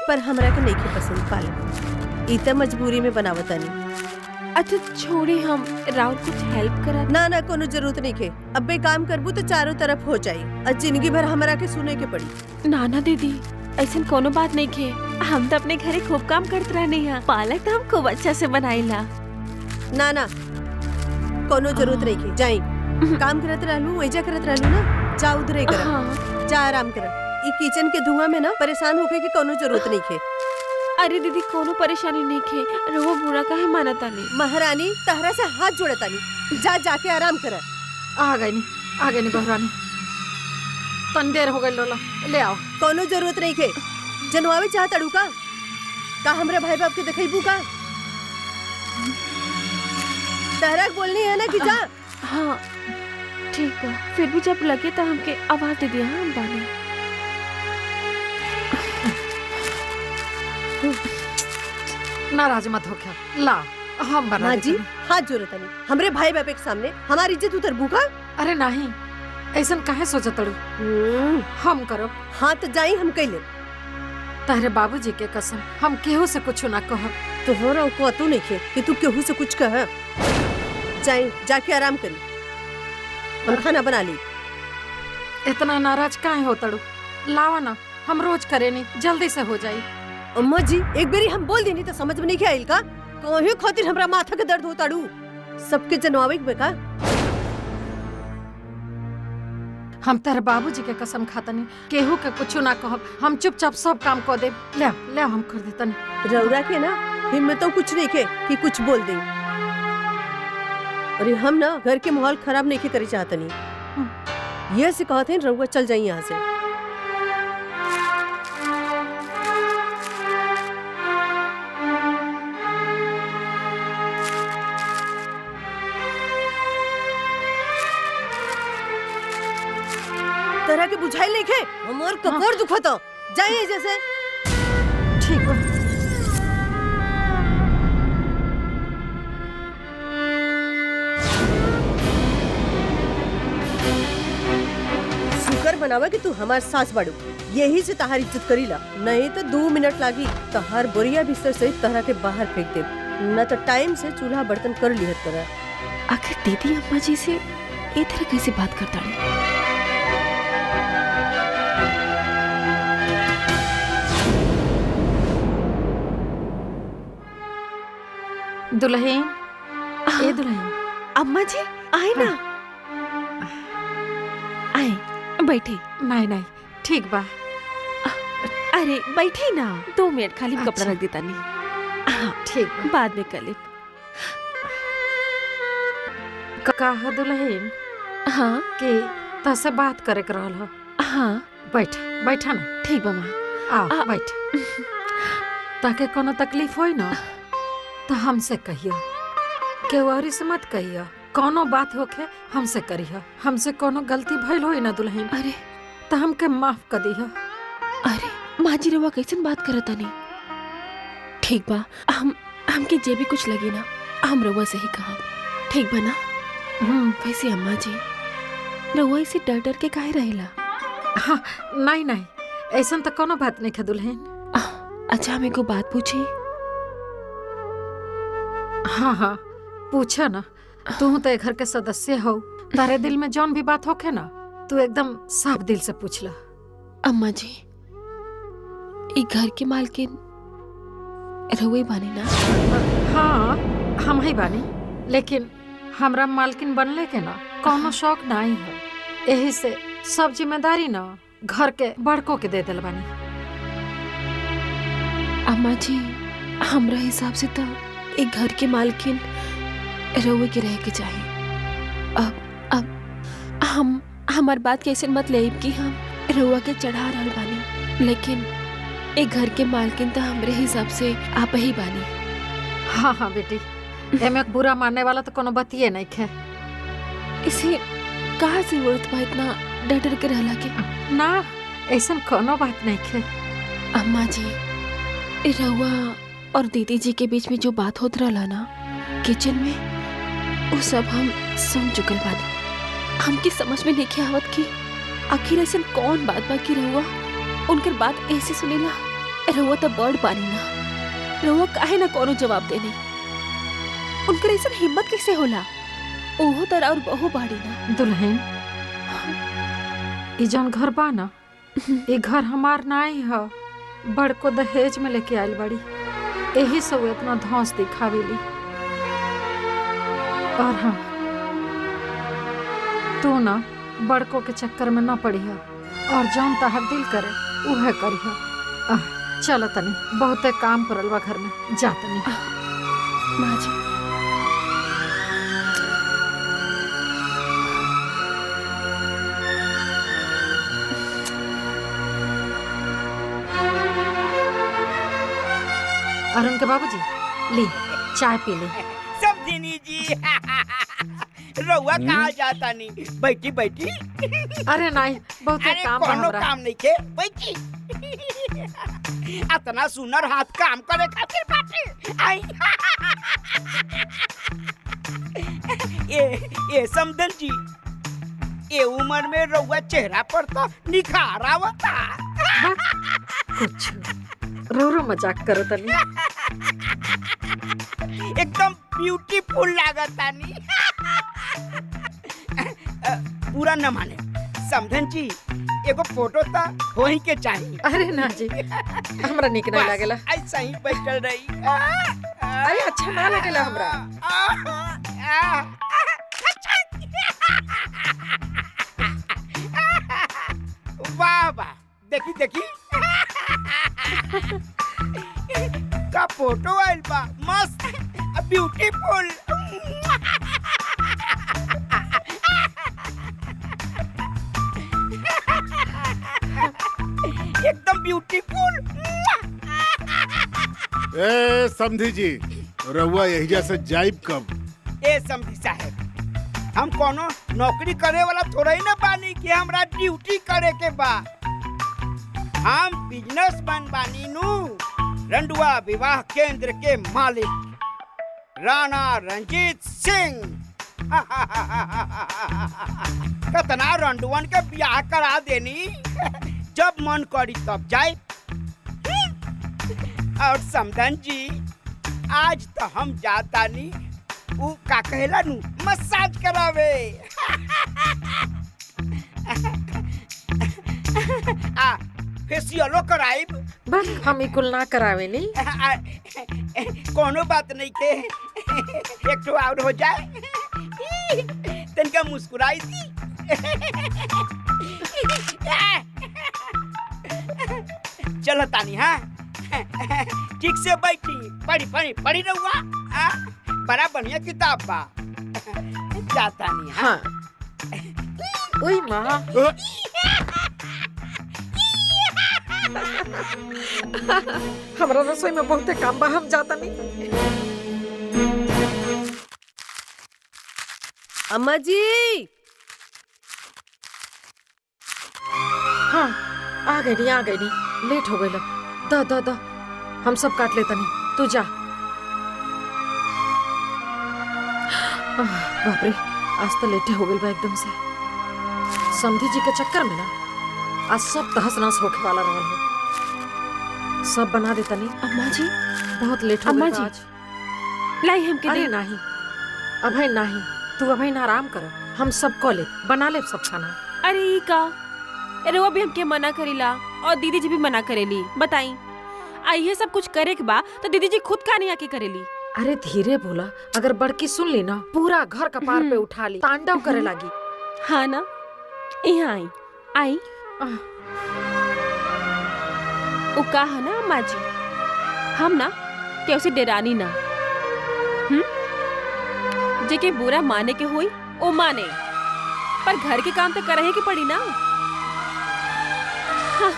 पर हमरा के नहीं पसंद पालक। ई त मजबूरी में बनावतानी।
अच्छा छोड़े, हम राउर कुछ हेल्प करा।
ना ना कोनो जरूरत नहीं के। अबे काम करबू तो चारों तरफ हो जाई और जिंदगी भर हमरा के सुने के पड़ी।
नाना दीदी ऐसा कोनो बात नहीं खे, हम तो अपने घरे खूब काम करते रहने हैं। पालक तो हम खूब अच्छा से बनाईला।
ना ना कोनो जरूरत नहीं के। जाई काम करत रहलू, ऐजा करत रहलू ना, जा उधरे कर।
हाँ।
जा आराम कर। ई किचन के धुआं में ना परेशान होके की कोनो जरूरत नहीं के।
अरे दीदी कोनो परेशानी नहीं खे, रोवा बुरा काहे मानता नहीं।
महारानी तहरा से हाथ जोड़तानी, जा जाके आराम कर।
आ गई बहरानी, तन देर हो गई लोला, ले आओ।
कोनो जरूरत नहीं के। जनवावे चाहत अड़ू का हमरे भाई बाप के दिखेबू का? तहरा बोलनी है ना कि जा।
हाँ ठीक है, फिर भी जब लगे तो हमके आवाज दे दिया। हम बाने
नाराज मत हो क्या, ला हम बना
माँ जी
देते हैं।
हाथ जोड़तानी, हमरे भाई बाप के सामने हमारी इज्जत उतरबू का?
अरे नहीं, ऐसा काहे सोचत तड़ू, हम करब।
हाँ तो जाई हम कैले।
तारे बाबूजी के कसम हम केहू से कुछ ना कहब।
तोहरा को तू नहीं खे कि तू केहू से कुछ कह। जाई जाके आराम करी, हम खाना बना ली।
इतना नाराज काहे हो तड़ू, लावा ना, हम रोज करे नहीं, जल्दी से हो जाई।
अम्मा जी एक बेरी हम बोल देनी तो समझ में नहीं आइल का? कोही खातिर हमरा माथा के दर्द होताड़ू। सबके जनवावे के बेका।
हम तारे बाबूजी के कसम खातनी, केहू के कुछ ना कहब। हम चुपचाप सब काम को दे। ले ले हम कर देतनी।
रउरा के ना हिम्मत तो कुछ नहीं के कि कुछ बोल दे। अरे हम ना घर के माहौल खराब नहीं के करे चाहतनी। ये से कहते हैं रउआ चल जाई यहाँ से। तरह के बुझाई नहीं खे, हमर कमर दुखता। जाइए जैसे।
ठीक बा।
शुक्र बनावा कि तू हमार सास बाड़ू, यही से तहार इज्जत करीला। नहीं तो 2 मिनट लागी तहार बोरिया बिस्तर से तरह के बाहर फेंक दे, न तो टाइम से चूल्हा बर्तन कर लिहत करा।
आखिर दीदी अम्मा जी से ये तरह कैसे बात करता है?
दुल्हन, ए दुल्हन।
अम्मा जी आए ना, आए बैठे।
नहीं नहीं ठीक बा।
अरे बैठे ना, 2 मिनट खाली
अच्छा।
कपड़ा रख देता नहीं। हाँ
ठीक बा।
बाद में कर ले।
कहा दुल्हन
हाँ
कि तसे बात करे के रहल ह।
हाँ
बैठ बैठा ना।
ठीक बा माँ।
आ बैठ। ताके कोनो तकलीफ होई ना तो हमसे कहियो, केहू औरी से मत कहियो। कोनो बात होखे हमसे करियो। हमसे कोनो गलती भइल होई ना दुल्हन,
अरे
तो हमके माफ कर दियो।
अरे माँ जी रवा कैसन बात करता नहीं। ठीक बा, हमके जे भी कुछ लगी ना हम रवा से ही कहा। ठीक बा ना? वैसे अम्मा जी रवा इसे डर डर के काहे रहेला?
हाँ नहीं नहीं, ऐसा तो कोनो बात नहीं है दुल्हन।
अच्छा हमें को बात पूछी?
हाँ हाँ पूछा ना। तू तो घर के सदस्य हो, तारे दिल में जौन भी बात होखे ना तू एकदम साफ दिल से पूछ ला।
अम्मा जी ई घर के मालकिन रहुए बानी ना?
हाँ हम ही बानी, लेकिन हमरा मालकिन बनले के ना कोनो शौक नहीं है। यही से सब जिम्मेदारी ना घर के बड़कों के दे दिल बानी।
अम्मा जी हमरा हिसाब से तो एक घर के मालकिन रउए के रह के चाहिए। अब हम हमार बात कैसे मत ले कि हम रउआ के चढ़ा रहल बानी, लेकिन एक घर के मालकिन तो हमरे हिसाब से आप ही बानी।
हाँ हाँ बेटी, एमे बुरा मानने वाला तो कोनो बतिये नहीं खे।
इसे कहाँ जरूरत बा इतना डर डर के रहला के?
ना, ऐसा कोनो बात नहीं खे।
अम्मा जी, रउआ और दीदी जी के बीच में जो बात होत रहला ना किचन में, वो सब हम सुन चुकल बानी। हमकी समझ में नहीं आवत कि आखिर ऐसा कौन बात बा कि रउआ उनकर बात ऐसे सुनेला। रउआ तो बड़ पानी ना, रउआ काहे ना कोनो जवाब देनी। उनकर ऐसा हिम्मत कैसे होला? ओहो तरह और बहु बाड़ी ना।
दुल्हन, ई जौन घर बा ना, ये घर हमार नाई है, बड़ को दहेज में लेके आयल बड़ी, यही सब इतना धौंस दिखावेली। और हाँ, तू ना बड़कों के चक्कर में ना पड़ी है, और जौन तहर दिल करे उहे करी है। चल तनी, बहुते काम पड़ल बा घर में, जा तनी।
माँ जी,
अरुण के बाबूजी, ले चाय पी ले।
समझिनी जी रउआ कहाँ जाता नहीं? बैठी बैठी।
अरे नहीं, बहुते
अरे
काम बा
कोनो
हमरा।
काम नहीं के, बैठी। इतना सुनर हाथ काम करे खातिर बाटे। आई ए समदन जी, ए उम्र में रउआ चेहरा पर तो निखार आवता।
कुछ रो रो मजाक करो तनी।
एकदम ब्यूटीफुल लागता नी। पूरा न माने समझन जी, एगो फोटो तो हो ही के चाहिए।
अरे ना जी, हमरा निक नहीं लागेला।
ऐसा ही बैठल रही।
अरे अच्छा ना लागेला हमरा।
वाह वाह, देखी देखी का फोटो आइल बा, मस्त ब्यूटीफुल। एकदम ब्यूटीफुल।
ए समधी जी, रहुआ यही जैसे जाइब कब?
ए समधी साहब, हम कोनो नौकरी करे वाला थोड़ा ही ना बानी कि हमरा ड्यूटी करे के बा। हम बिजनेसमैन बानी नू, रंडुआ विवाह केंद्र के मालिक राणा रंजीत सिंह। कितना रंडुअन के ब्याह करा देनी, जब मन करी तब जाए। और समधन जी, आज तो हम जाता नी, ऊ का कहेला नू, मसाज करावे। आ फेशियलो कराइब।
बस हम इकुल ना करावे नी।
कोनो बात नहीं के, एक तो और हो जाए। तनका मुस्कुराई थी। चलो तानी, हाँ ठीक से बैठी, पढ़ी पढ़ी पढ़ी रहूँगा। बड़ा बढ़िया किताब बा। जाता नहीं।
हाँ, ओई माँ, हमरा रसोई में बहुते काम बा, हम जाता नहीं।
अम्मा जी,
हाँ आ गई नी, आ गई नी, लेट हो गई। द द द, हम सब काट लेता नहीं, तू जा। बाप रे, आज तो लेटे हो गई बा एकदम से। समधी जी के चक्कर में ना आज सब तहस नहस होके वाला रहल हो। सब बना देता नहीं।
अम्मा जी,
बहुत लेट हो
अम्मा
गई
जी,
आज।
लाई हमके
अरे
दे।
नहीं, अभय नहीं, तू अभय ना आराम कर, हम सब को ले बना ले सब खाना।
अरे ई का, अरे वो भी हमके मना करेला और दीदी जी भी मना करेली। बताई, आई है सब कुछ करे के बा तो दीदी जी खुद का नहीं आके करेली।
अरे धीरे बोला, अगर बड़की सुन ली ना, पूरा घर कपार पे उठा ली, तांडव करे लगी।
हाँ ना, यहाँ आई आई। वो का है ना अम्मा जी, हम ना क्या उसे डेरानी ना। जेके बुरा माने के होई ओ माने, पर घर के काम तो करे के पड़ी ना। हाँ।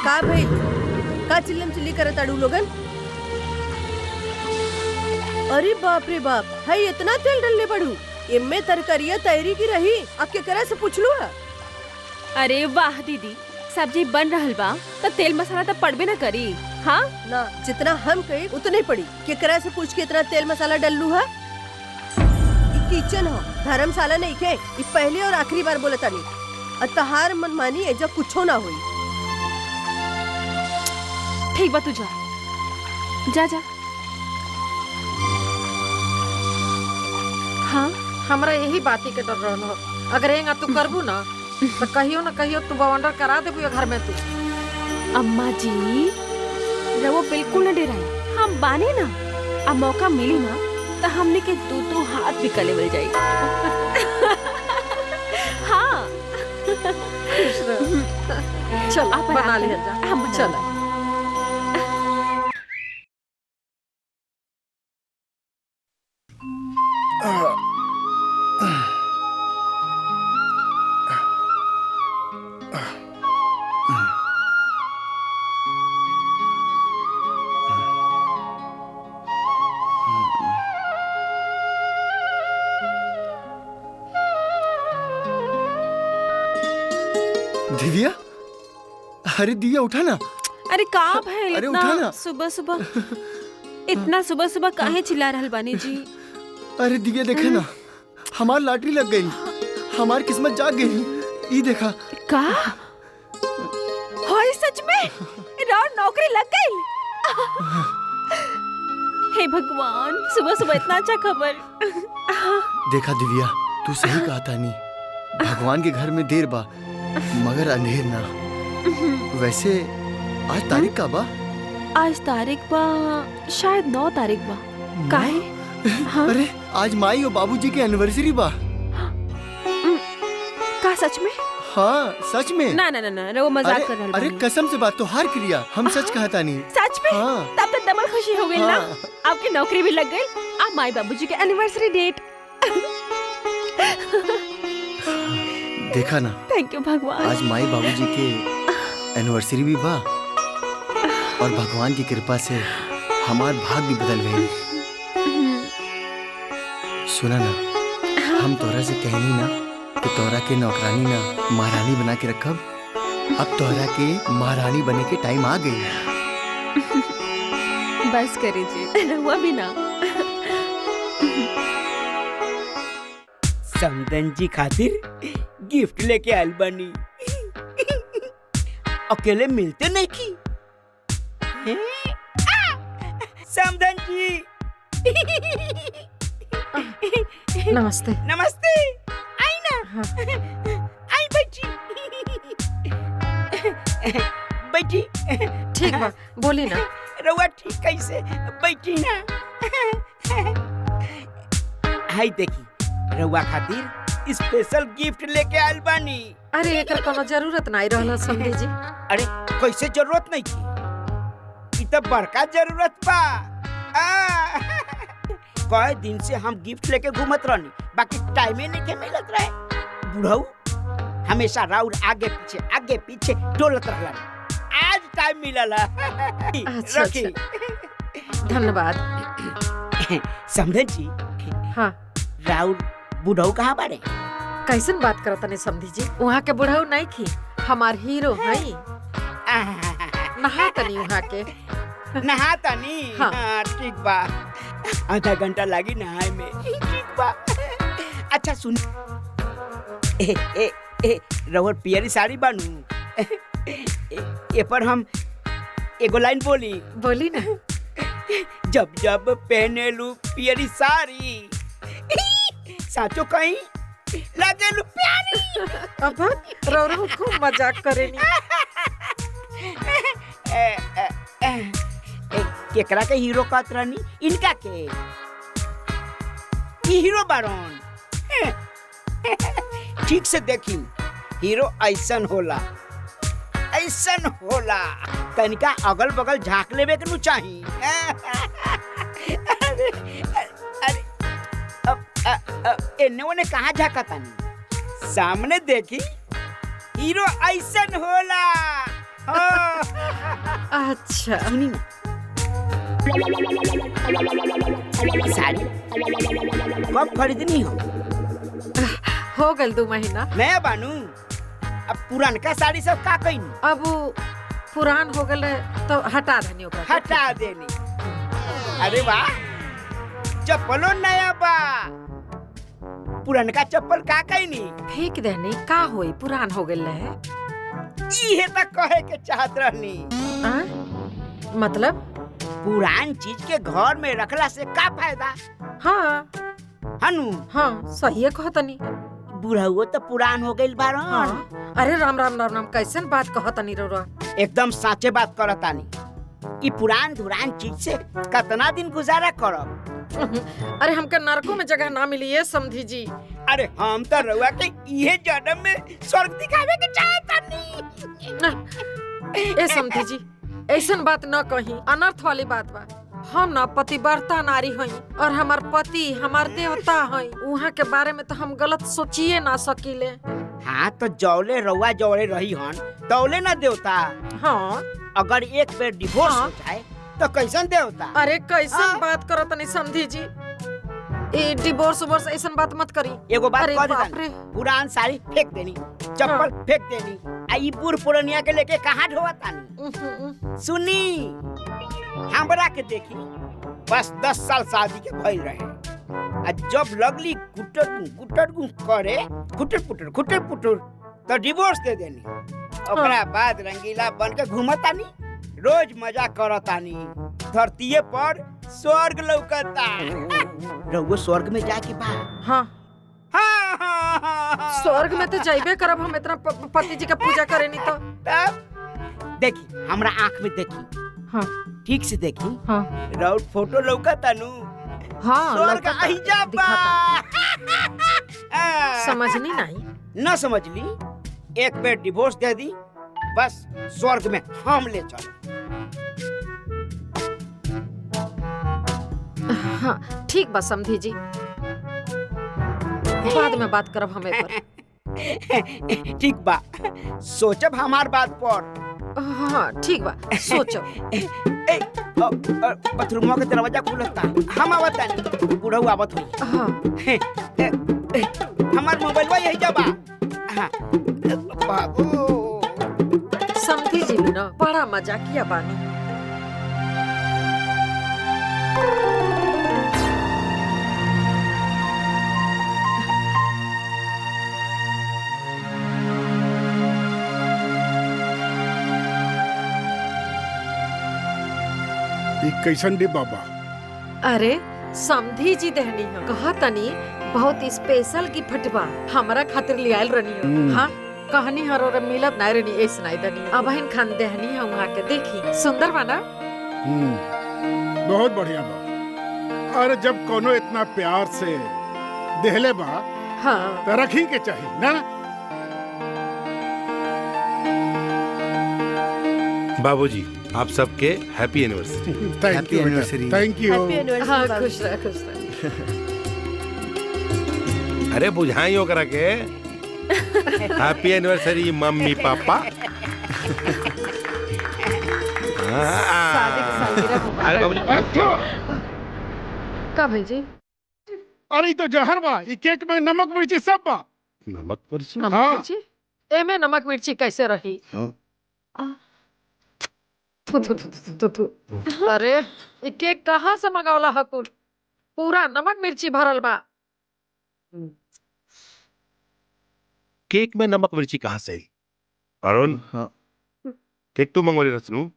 का भाई का चिल्लम चिल्ली करत आड़ू लोगन? अरे बाप रे बाप, है इतना तेल डलने पड़ू? इनमें तरकारियां तैयारी की रही, अब के करे से पूछ लू है?
अरे वाह दीदी, सब्जी बन रहल बा तो तेल मसाला तो पड़बे ना करी। हाँ
ना, जितना हम कहे उतने पड़ी। केकरा से पूछ के इतना तेल मसाला डललू है? किचन हो, धर्मशाला नहीं के। ये पहले और आखिरी बार बोले तानी। अतहार मनमानी एजा कुछो ना हुई।
ठीक बा, तू जा जा जा। हाँ
हमरा यही बाती के डर रहल हो। अगर एंगा तू करबू ना तो कहियो ना कहियो तू बवंडर करा देबू घर में तू।
अम्मा जी रवो बिल्कुल न डराई, हम बाने ना। अब मौका मिली ना तो हमने के दो हाथ भी कले मिल जाएगी। हाँ
चल
आप
बना लिया जा।
हम
चल
दिव्या, अरे दिव्या उठा ना।
अरे का है
अरे उठा ना।
सुबह सुबह इतना सुबह सुबह काहे चिल्ला रहल बानी जी?
अरे दिव्या देखा ना, हमार लॉटरी लग गई, हमार किस्मत जाग गई। ये देखा।
का हाय सच में राउर नौकरी लग गई? हे भगवान, सुबह सुबह इतना अच्छा खबर।
देखा दिव्या, तू सही कहा तानी, भगवान के घर में देर बा मगर अंधेर ना। वैसे आज तारीख का बा?
आज तारीख बा शायद 9 तारीख बा। काहे? हाँ?
अरे आज माई और बाबूजी की एनिवर्सरी बा।
का सच में?
हाँ सच में।
ना ना ना ना, वो मजाक कर रहल
अरे
बानी।
कसम से बात तो हार क्रिया, हम सच कहा तानी।
सच में?
हाँ।
तब तो डबल खुशी हो गई ना।
हाँ।
आपकी नौकरी भी लग गई, आप माई बाबूजी के एनिवर्सरी डेट।
देखा ना,
थैंक यू भगवान।
आज माई बाबूजी के एनिवर्सरी भी बा और भगवान की कृपा से हमार भाग भी बदल गए। सुना ना, हम तोरा से कहनी ना कि तोरा के नौकरानी ना महारानी बना के रखब। अब तोरा के महारानी बने के टाइम आ गई।
बस करीजिए, हुआ भी ना।
समदन जी खातिर गिफ्ट लेके आयल बानी। अकेले मिलते नहीं की। समदन जी
नमस्ते।
नमस्ते। आई ना।
हाँ।
आई बैठी। बैठी।
ठीक बा, बोली ना।
रउआ ठीक कैसे बैठी ना। हाय देखी, रउआ खातिर स्पेशल गिफ्ट लेके आयल बानी।
अरे एकर कोनो जरूरत नहीं रहल समझी जी।
अरे कैसे जरूरत नहीं थी, ई तो बड़का जरूरत बा। कई दिन से हम गिफ्ट लेके घूमत रहनी, बाकी टाइम ही नहीं मिलत रहे। बुढ़ऊ हमेशा राउर आगे पीछे डोलत रहला। आज टाइम मिलला।
अच्छा,
रखी।
धन्यवाद।
समझे जी,
हाँ
राउर बुढ़ऊ कहाँ बाड़े?
कैसन बात करत नहीं समझी जी? वहाँ के बुढ़ऊ नहीं थी, हमार हीरो है। नहा तनी वहाँ के।
नहाता नी?
हाँ।
हाँ, ठीक बा। आधा घंटा लागी नहाए में। ठीक बा। अच्छा सुन, रउर पियरी साड़ी बानू, ए पर हम एगो लाइन बोली।
बोली ना।
जब जब पहनेलू पियरी साड़ी, साचो कहीं लागेलू प्यारी।
अब रौरू खूब मजाक करेनी।
केकरा के हीरो कहत रहनी? इनका के ई हीरो बारन। ठीक से देखी, हीरो ऐसन होला, ऐसन होला। तनिका अगल बगल झांक लेवे के नु चाही। अरे अरे एने ओने कहाँ झाका तानी? सामने देखी, हीरो ऐसन होला। हाँ।
अच्छा
सुनी ना, साड़ी कब खरीदनी
हो गल 2 महीना।
नया बानू, अब पुरानका साड़ी सब का कईनी?
अब पुरान हो गल तो हटा देनी ओकरा।
हटा देनी। अरे वाह, चप्पलो नया बा। पुरानका चप्पल का कईनी?
फेंक देनी, का होई, पुरान हो गल है।
इहे तक कहे के चाहत रहनी।
मतलब
पुरान चीज के घर में रखला से का फायदा?
हाँ
हनु,
हाँ सही कहतनी।
बुढ़ाओ तो पुरान हो गइल बारन।
हाँ। अरे राम राम राम राम, कैसन बात कहतनी रउरा?
एकदम साचे बात करतानी। कि पुरान धुरान चीज से कितना दिन गुजारा करब?
अरे हमके नरकों में जगह ना मिली है समधी जी।
अरे हम तो रउआ के इहे जन्म में स्वर्ग दिखावे के चाहतानी।
ए समधी जी, ऐसन बात न कही, अनर्थ वाली बात बा। हम ना पतिव्रता नारी हई और हमार पति हमार देवता हई। उहाँ के बारे में तो हम गलत सोचिए ना सकीले।
हाँ तो जौले रउआ जौले रही हन तौले ना देवता।
हाँ
अगर एक बार डिवोर्स हो जाए तो कैसन देवता?
अरे कैसन बात करत नहीं समधी जी। ए डिवोर्स वर्स ऐसन बात मत करी।
एगो बात
अरे
कह
बाप
देता,
रे।
पुरान साड़ी फेंक देनी, चप्पल फेंक देनी, आ ई बूढ़ पुरनिया के लेके कहाँ ढोवतानी? सुनी, हमरा के देखी, बस 10 साल शादी के भइल रहे। आ जब लगली गुटर करे, खुटर पुटर तो डिवोर्स दे देनी। ओकरा बाद रंगीला बन के घूमतानी, रोज मजा करतानी। धरतीये पर स्वर्ग लौकता। रउआ स्वर्ग में जाके बा?
हाँ
हाँ।
स्वर्ग में तो जाइबे करब हम, इतना पति जी का पूजा करे नहीं तो।
तब देखी, हमरा आँख में देखी।
हाँ
ठीक से देखी।
हाँ
राउट फोटो लौकता नु।
हाँ
स्वर्ग
लौकता,
आई जा बा।
समझनी नहीं।
न समझ ली, एक बार डिवोर्स दे दी, बस स्वर्ग में हम ले चलो।
हाँ ठीक बा समधी जी, बाद में बात करब हमें पर।
ठीक बा, सोचब हमार बात पर।
हाँ ठीक बा, सोचो।
बाथरूम के दरवाजा खुलता, हम आवत नहीं, बूढ़ऊ आवत हुई।
हाँ
हमार मोबाइल वही है जबा। हाँ बाबू,
समधी जी भी ना बड़ा मजाकिया बानी।
कैसन डी बाबा?
अरे समधी जी देहनी है, कहा तनी बहुत स्पेशल गिफ्ट बा, हमरा खातिर ले आयल रहनी है। हाँ कहनी हरो रे मिलब ना रहनी, ऐस नहीं दनी। अब हन खान देहनी है, वहाँ के देखी सुंदर बा ना।
बहुत बढ़िया बा। अरे जब कोनो इतना प्यार से देहले बा,
हाँ
तो रखी के चाहिए ना।
बाबूजी, आप सबके happy anniversary.
Thank
Happy
you
anniversary.
Thank you.
हाँ खुश रह खुश रह।
अरे बुझाई ओकरा के हैप्पी एनिवर्सरी मम्मी पापा।
अरे बाबूजी,
का भाई जी?
अरे तो जहर बा, ई केक में नमक मिर्ची सब बा।
नमक मिर्ची?
नमक
हाँ।
मिर्ची? एमे नमक मिर्ची कैसे रही? थु। अरे ये केक कहाँ से मंगावला हकुल? पूरा नमक मिर्ची भरल बा।
केक में नमक मिर्ची कहाँ से? अरुण,
हाँ
केक तू मंगवाली रसनू?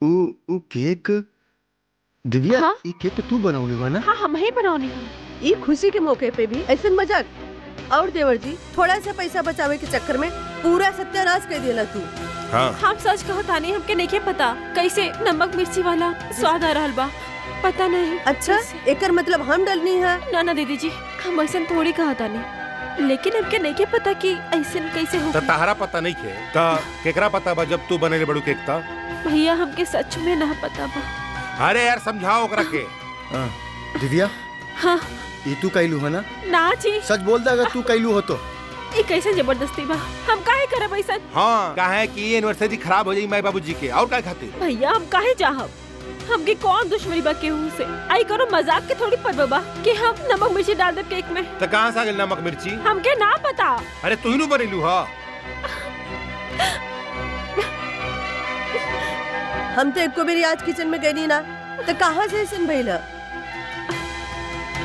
ऊ केक दिव्या,
हाँ?
ये केक तो तू बनाओगे बा ना?
हाँ हम ही बनाओनी है।
ये खुशी के मौके पे भी ऐसा मजाक। और देवर जी, थोड़ा सा पैसा बचावे के चक्कर में पूरा सत्यानाश कर दिया तू।
हाँ
हम सच कहतानी, हमके नहीं पता कैसे नमक मिर्ची वाला स्वाद आ रहल बा, पता नहीं।
अच्छा, एकर मतलब हम डलनी है?
ना ना दीदी जी, हम ऐसा थोड़ी कहतानी। लेकिन हमके नहीं के पता कि ऐसे कैसे हो
तो तहरा पता नहीं खे तो केकरा पता बा जब तू बनेले बड़ू केक ता?
भैया हमके सच में ना पता बा।
अरे यार समझाओ ओकरा के।
दिव्या
हाँ
ये तू कैलू है ना?
ना जी,
सच बोल दे अगर तू कैलू हो तो।
ये कैसे जबरदस्ती बा, हम काहे करब ऐसा?
हाँ काहे कि ये यूनिवर्सिटी खराब हो जाई माई बाबूजी के और काय खातिर?
भैया हम काहे चाहब? हमके कौन दुश्मनी बा केहू से? आई करो मजाक के थोड़ी परवा बा कि हम नमक मिर्ची डाल दे केक में।
तो कहाँ से आ गइल नमक मिर्ची?
हमके ना पता।
अरे तू ही नु बनेलू हा।
हम तो एको बेरी आज किचन में गई ना, तो कहाँ से ऐसन भइल?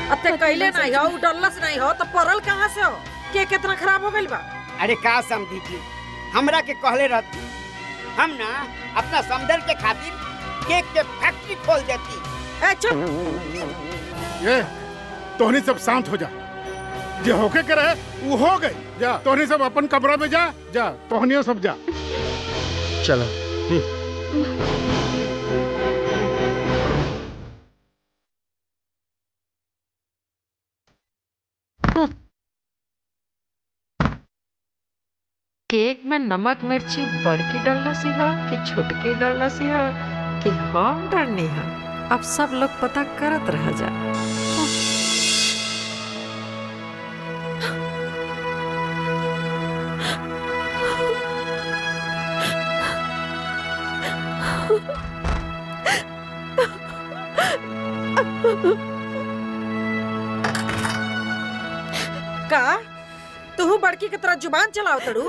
अब ते कैले नहीं हो, डलस नहीं हो तो परल कहाँ से हो? केक कितना खराब हो गइल बा?
अरे का समझी थी हमरा के कहले रहती हम ना अपना समदर के खातिर केक के फैक्ट्री खोल देती।
ए चुप।
ये तोहनी सब शांत हो जा। जे होके करे वो हो गई। जा तोहनी सब अपन कमरा में जा। जा तोहनियो सब जा।
चलो
केक में नमक मिर्ची बड़की डालना सीहा कि छोटकी डालना सीहा कि हम डालनी है? अब सब लोग पता करत रह जा। का तू बड़की की तरह जुबान चलाओ तड़ू,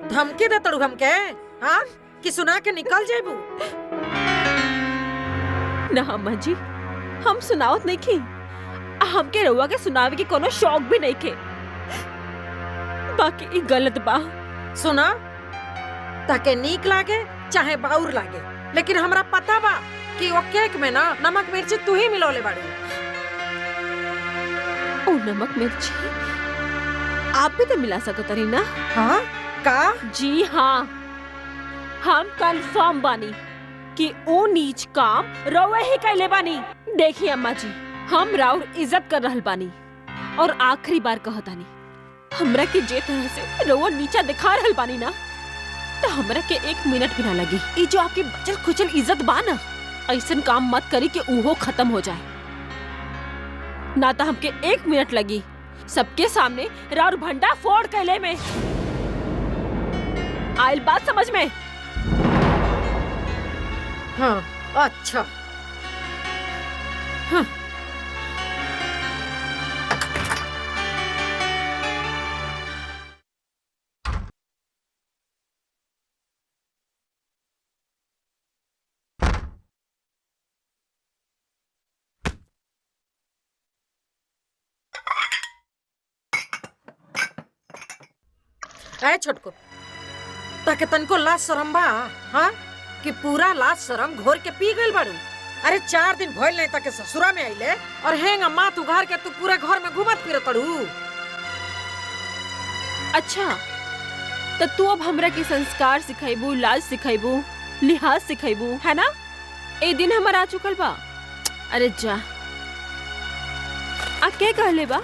धमकी दे तड़ू हमके, हाँ कि सुना के निकल जेबू?
ना अम्मा जी, हम सुनावत नहीं की। हमके रउआ के सुनावे के कोनो शौक भी नहीं के। बाकी ई गलत बा।
सुना ताके नीक लागे चाहे बाउर लागे, लेकिन हमरा पता बा कि वो केक में ना नमक मिर्ची तू ही मिलौले बाड़ू।
ओ नमक मिर्ची आप भी तो मिला सकत रही ना?
हाँ का?
जी हाँ, हम कंफर्म बानी कि ओ नीच काम रउआ ही कैले बानी। देखिए अम्मा जी, हम राउर इज्जत कर रहल बानी और आखिरी बार कहतानी, हमरा के जे तरह से रउआ नीचा दिखा रहल बानी ना, तो हमरा के 1 मिनट भी ना लगी। ई जो आपकी बचल खुचल इज्जत बा ना, ऐसन काम मत करी कि उहो खत्म हो जाए। ना तो हमके 1 मिनट लगी सबके सामने राउर भंडा फोड़ कैले में। आइल बात समझ में?
हाँ अच्छा।
हाँ।
ऐ छोटको, ताके तनको लाज शरम बा, हाँ कि पूरा लाज शरम घोर के पी गइल बाड़ू। अरे 4 दिन भइल नहीं ताके ससुरा में आइले और हेंगा माथ उघार के तू पूरा घर में घूमत फिरत तड़ू।
अच्छा, तो तू अब हमरा के संस्कार सिखाइबू, लाज सिखाइबू, लिहाज सिखाइबू, है ना? ए दिन हमारा आ चुकल बा। अरे जा, आ के कहले बा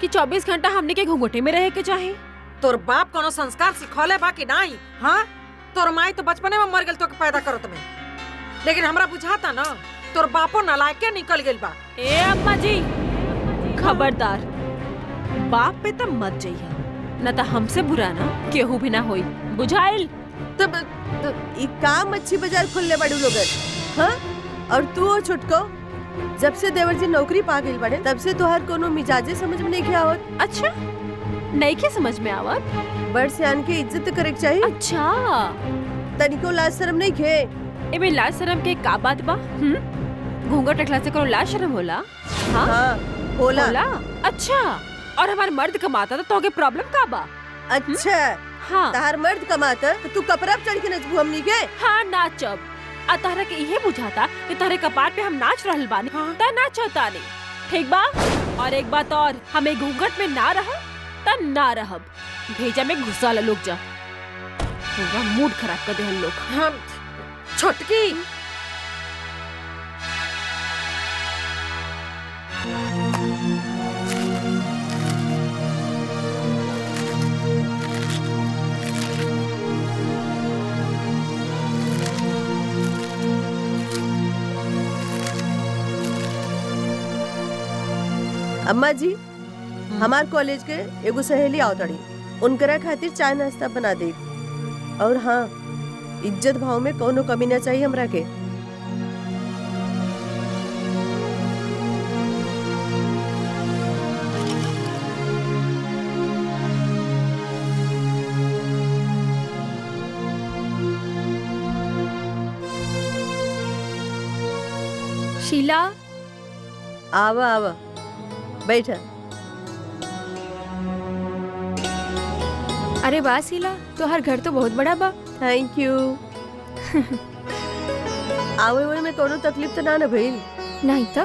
कि 24 घंटा हमने के घूंघटे में रहे के चाहे?
तोर बाप कोनो संस्कार सिखौले बा कि नहीं? हाँ तोर माई तो बचपने में मर गेल तो के पैदा करत में, लेकिन हमरा बुझाता ना तोर बापो नालायके निकल गेल बा।
ए अम्मा जी, खबरदार, बाप पे तब मत जाइए, न तो हमसे बुरा ना केहू भी ना होई, बुझाइल?
तब
ई काम अच्छी बाजार खुलने बड़ू लोगन, हाँ? और तू हो छुटको, जब से देवर जी नौकरी पा गइल बड़े तब से तोहार कोनो मिजाजे समझ में नहीं के आवत।
अच्छा, नहीं के समझ में आवत?
बड़ सियान के इज्जत करे के चाहिए।
अच्छा,
तनिको लाज शरम नहीं खे?
एमे लाज शरम के का बात बा? घूंघट रखला से कोनो लाज शरम होला? हाँ,
हाँ होला।
होला? अच्छा, और हमार मर्द कमाता तो तोके प्रॉब्लम का बा?
अच्छा,
हाँ
तार मर्द कमाता तो तू कपड़ा पे चढ़ के नचबू हमनी के?
हाँ नाचब। आ तारा के इहे बुझाता कि तारे कपार पे हम नाच रहल बानी, ता नाचता नहीं, ठीक बा? और एक बात और, हमें घूंघट में ना रह ता ना रहब, भेजा में घुसा ला लोग जा, पूरा मूड खराब कर दे हम लोग।
हम छोटकी
अम्मा जी हमार कॉलेज के एगो सहेली आवतड़ी, उनकरा खातिर चाय नाश्ता बना दे। और हाँ, इज्जत भाव में कोनो कमी न चाहिए हमरा के।
शीला,
आवा आवा बैठा।
अरे वाह शीला, तोहर घर तो बहुत बड़ा बा।
Thank you. आवे हुए में कोनो तकलीफ तो ना न भइल?
नहीं तो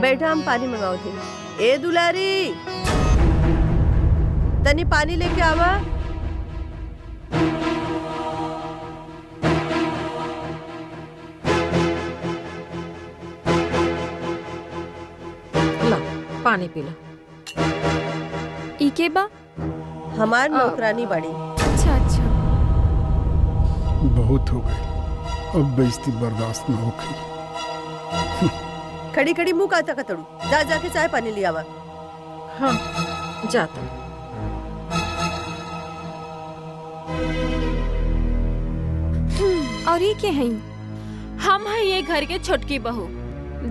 बैठा, हम पानी मंगाओ थे। ए दुलारी, तनी पानी लेके आवा।
ला पानी पी ला।
ई के बा?
हमार नौकरानी बाड़ी।
अच्छा अच्छा।
बहुत हो गई, अब बेइज्जती बर्दाश्त न होगी।
खड़ी खड़ी मुंह का तकड़ू, जा जाके चाय पानी ले आवा।
हाँ जाता।
और ये के हैं?
हम है ये घर के छोटकी बहू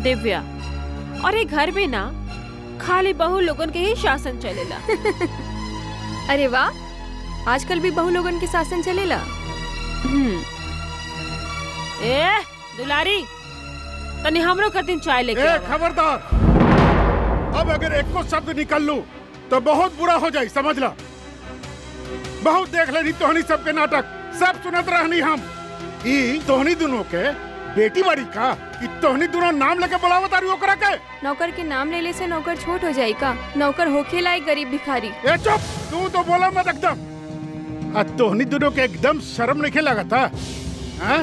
दिव्या, और ये घर में ना खाली बहू लोगन के ही शासन चलेला।
अरे वाह, आजकल भी बहु लोगन के शासन चलेला।
ए दुलारी, तनी हमरो कर दिन चाय लेके आवा।
खबरदार, अब अगर एक को शब्द निकल लूं तो बहुत बुरा हो जाए, समझ ला। बहुत देख लेनी तोहनी सबके नाटक, सब सुनत रहनी हम। ई तोहनी दोनों के बेटी बड़ी का कि तोहनी दोनों नाम लेके बुलावत आरी ओकरा के?
नौकर के नाम लेले से नौकर छोट हो जाई का? नौकर होखे लायक गरीब भिखारी।
ए चुप, तू तो बोला मत एकदम। तोहनी दोनों के एकदम शर्म नहीं लगता हैं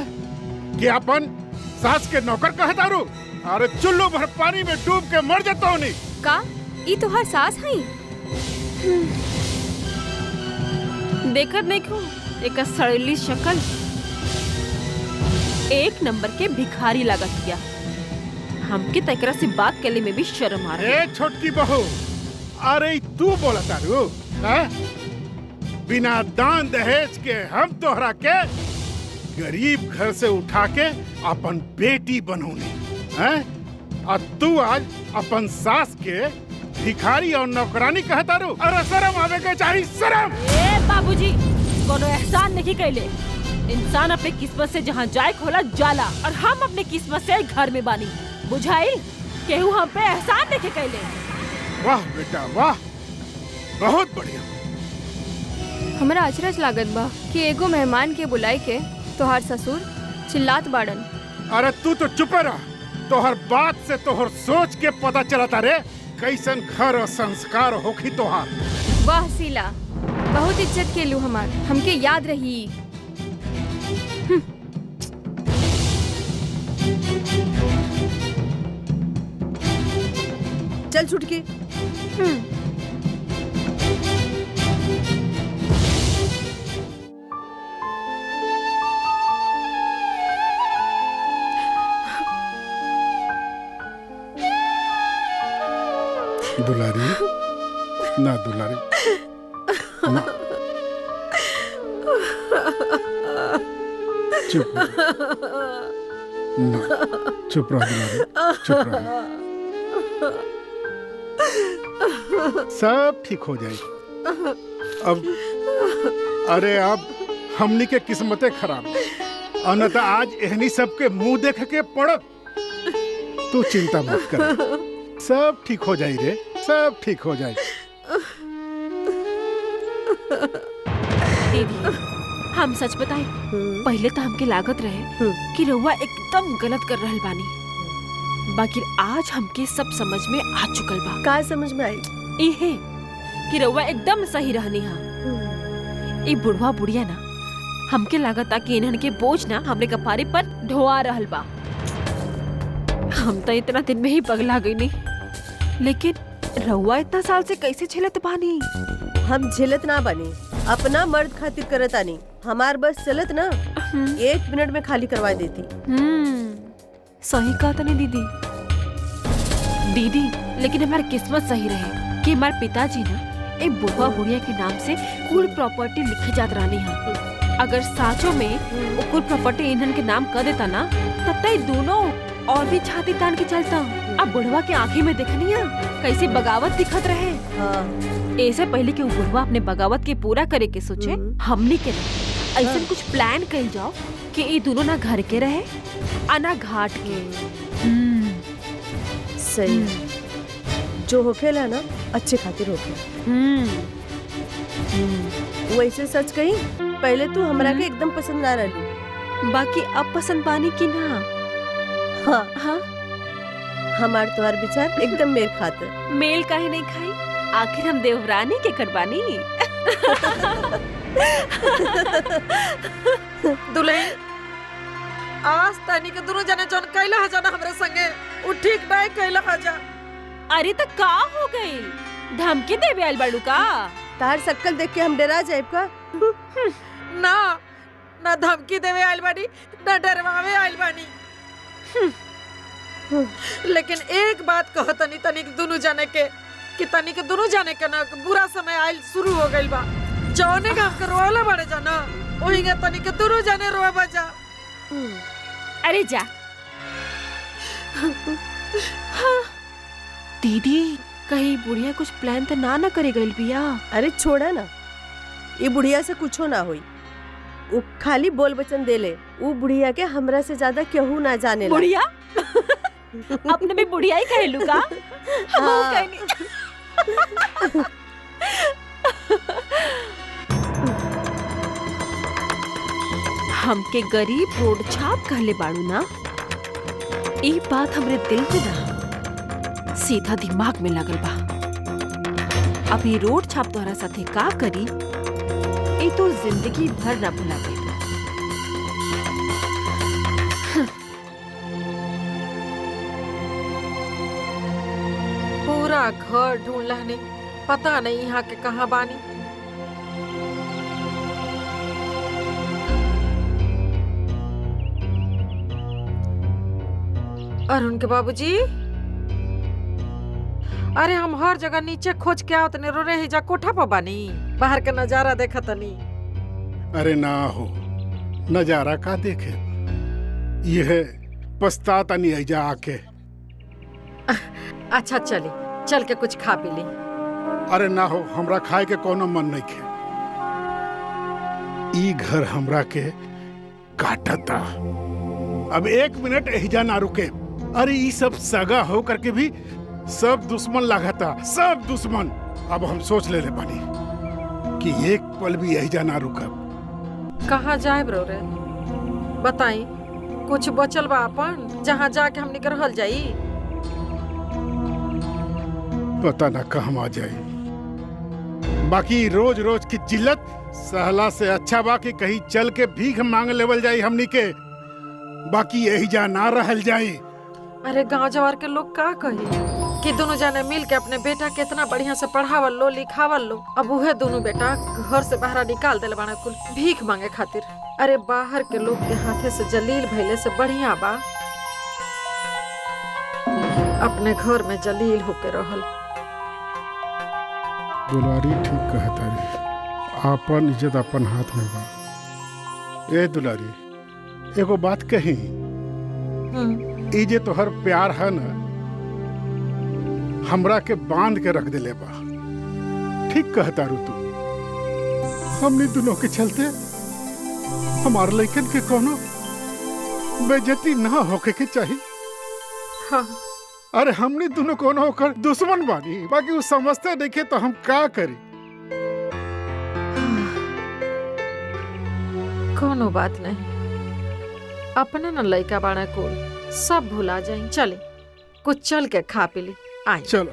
कि अपन सास के नौकर कहे तारू? अरे चुल्लू भर पानी में डूब के मर जाता होनी
का? ई तोहार सास हई?
देखत नहीं क्यों एक सड़ेली शक्ल, एक नंबर के भिखारी लागत किया। हमके तकरा से बात करने में भी शर्म आ रही है।
ए छोटकी बहू, अरे तू बोला तारू हैं? बिना दान दहेज के हम तोहरा के गरीब घर से उठा के अपन बेटी बनौने हैं? और तू आज अपन सास के भिखारी और नौकरानी कहता रू? अरे शर्म आवे के चाहिए, शर्म।
ए बाबूजी, कोनो एहसान नहीं कैले। इंसान अपने किस्मत से जहाँ जाए खोला जाला, और हम अपने किस्मत से घर में बानी। बुझाई केहू हम पे एहसान नहीं कैले।
वाह बेटा वाह, बहुत बढ़िया।
हमरा अचरज लागत बा कि एगो मेहमान के बुलाई के तोहार ससुर चिल्लात बाड़न।
अरे तू तो चुप रह, तोहर बात से तोहर सोच के पता चलता रे कैसन घर और संस्कार होखी तोहार।
वाह शीला, बहुत इज्जत के लू हमार, हमके याद रही।
चल छुटकी।
दुलारी, ना दुलारी, ना। चुप ना, चुप रहो दुलारी, चुप रहो। सब ठीक हो जाए। अब अरे अब हमनी के किस्मतें खराब, अन्यथा आज एहनी सबके मुंह देख के पड़त। तू चिंता मत कर, सब ठीक हो जाए रे, सब ठीक हो जाए।
दीदी, हम सच बताएं, पहले तो हमके लागत रहे कि रउआ एकदम गलत कर रहल बानी, बाकी आज हमके सब समझ में आ चुकल बा।
का समझ में आई?
इहे कि रउआ एकदम सही रहनी हा। ई बुढ़वा बुढ़िया ना, हमके लागता कि इन्हन के बोझ ना हमरे कपारे पर ढोआ रहल बा। हम तो इतना दिन में ही पगला गई नहीं, लेकिन रउआ इतना साल से कैसे झेलत बानी?
हम झेलत ना बनी, अपना मर्द खातिर करत आनी। हमार बस चलत ना, 1 मिनट में खाली करवा देती।
सही कहा तने दीदी। दीदी, लेकिन हमारी किस्मत सही रहे कि हमारे पिताजी ना एक बुढ़वा बुढ़िया के नाम से कुल प्रॉपर्टी लिखे जात रहनी है। अगर साचो में वो कुल प्रॉपर्टी इन्हन के नाम कर देता ना, तब तक दोनों और भी छाती तान के चलता। अब बुढ़वा के आँखी में देखनी है कैसी बगावत दिखत रहे। ऐसे पहले कि वो बुढ़वा अपने बगावत के पूरा करे के सोचे, हमने के ऐसा कुछ प्लान कर जाओ कि ये दोनों ना घर के रहे आना घाट के।
सही जो होखेला ना अच्छे खातिर होखे। वैसे सच कही पहले तू हमरा के एकदम पसंद ना रही,
बाकी अब पसंद पानी की ना।
हाँ
हाँ
हमार तुम्हार विचार एकदम मेल खातर।
मेल काहे नहीं खाई, आखिर हम देवरानी के करबानी।
दुल्हन आज तानी के दोनों जने जौन कैला ह जाना हमरे संगे उ ठीक नहीं कैला ह जा।
अरे तो का हो गई, धमकी देवे आइल बाड़ू का?
तार शक्ल देख के हम डरा जाए का?
ना ना धमकी देवे आइल बानी ना डरवावे आइल बानी। लेकिन एक बात कहो तनी तनी दोनों जाने के कि तनी के दोनों जाने के ना बुरा समय आइल शुरू हो गइल बा। जौने काम के रोवाला बाड़े जाना ओही के तनी के दोनों जाने रोवा बजा।
अरे जा। हाँ। दीदी कहीं बुढ़िया कुछ प्लान तो ना करे गइल बिया?
अरे छोड़ा ना, ये बुढ़िया से कुछो ना होई। वो खाली बोल बचन दे ले। वो बुढ़िया के हमरा से ज्यादा केहू ना जाने ला।
बुढ़िया अपने भी बुढ़िया ही कहलू का?
हाँ।
हमके गरीब रोड छाप कहले बाड़ू ना, ये बात हमरे दिल में ना सीधा दिमाग में लगल बा। अब ये रोड छाप तोहरा साथे का करी, ये तो जिंदगी भर ना भुला गई।
पूरा घर ढूंढ लहने, पता नहीं यहाँ के कहाँ बानी। अरुण के बाबूजी, अरे हम हर जगह नीचे खोज के आवत ने रो रहे जा कोठा पर बानी, बाहर का नजारा देखा तनी।
अरे ना हो, नजारा का देखे, यह पछताता नहीं है जा आके।
अच्छा चली, चल के कुछ खा पी ली।
अरे ना हो, हमरा खाए के कोनो मन नहीं खे। ई घर हमरा के काटता, अब एक मिनट एहिजा ना रुके। अरे ई सब सगा हो करके भी सब दुश्मन लागता, सब दुश्मन। अब हम सोच ले बानी कि एक पल भी एहिजा ना रुकब।
कहाँ जाए ब्रो रे, बताई कुछ बचल बा अपन जहाँ जाके हम निकल रहल जाई?
पता ना कहाँ आ जाए। बाकी रोज रोज की जिल्लत सहला से अच्छा बा कि कहीं चल के भीख मांग लेवल जाई हमनी के, बाकी यही जा ना रहल जाई।
अरे गांव जवार के लोग का कही कि दोनों जाने मिल के अपने बेटा के इतना बढ़िया से पढ़ावल लो लिखावल लो, अब उहे दोनों बेटा घर से बाहर निकाल दिल बाना कुल भीख मांगे खातिर। अरे बाहर के लोग के हाथे से जलील भइले से बढ़िया बा अपने घर में जलील होके रहल।
दुलारी ठीक कहता रे, आपन इज्जत अपन हाथ में बा। ए दुलारी, एगो बात कही, ई जे तोहर प्यार है ना, हमरा के बांध के रख दिले बा। ठीक कहता रू तू, हमनी दोनों के चलते हमार लइकन के कोनो बेइज्जती ना होके के चाहिए।
हाँ।
अरे हमनी दोनों कोनो होकर दुश्मन बानी, बाकी वो समझते देखे तो हम का करी।
कोनो बात नहीं, अपने न लइका बाड़ा कुल सब भुला जाए। चले कुछ चल के खा पी ली आई।
चलो।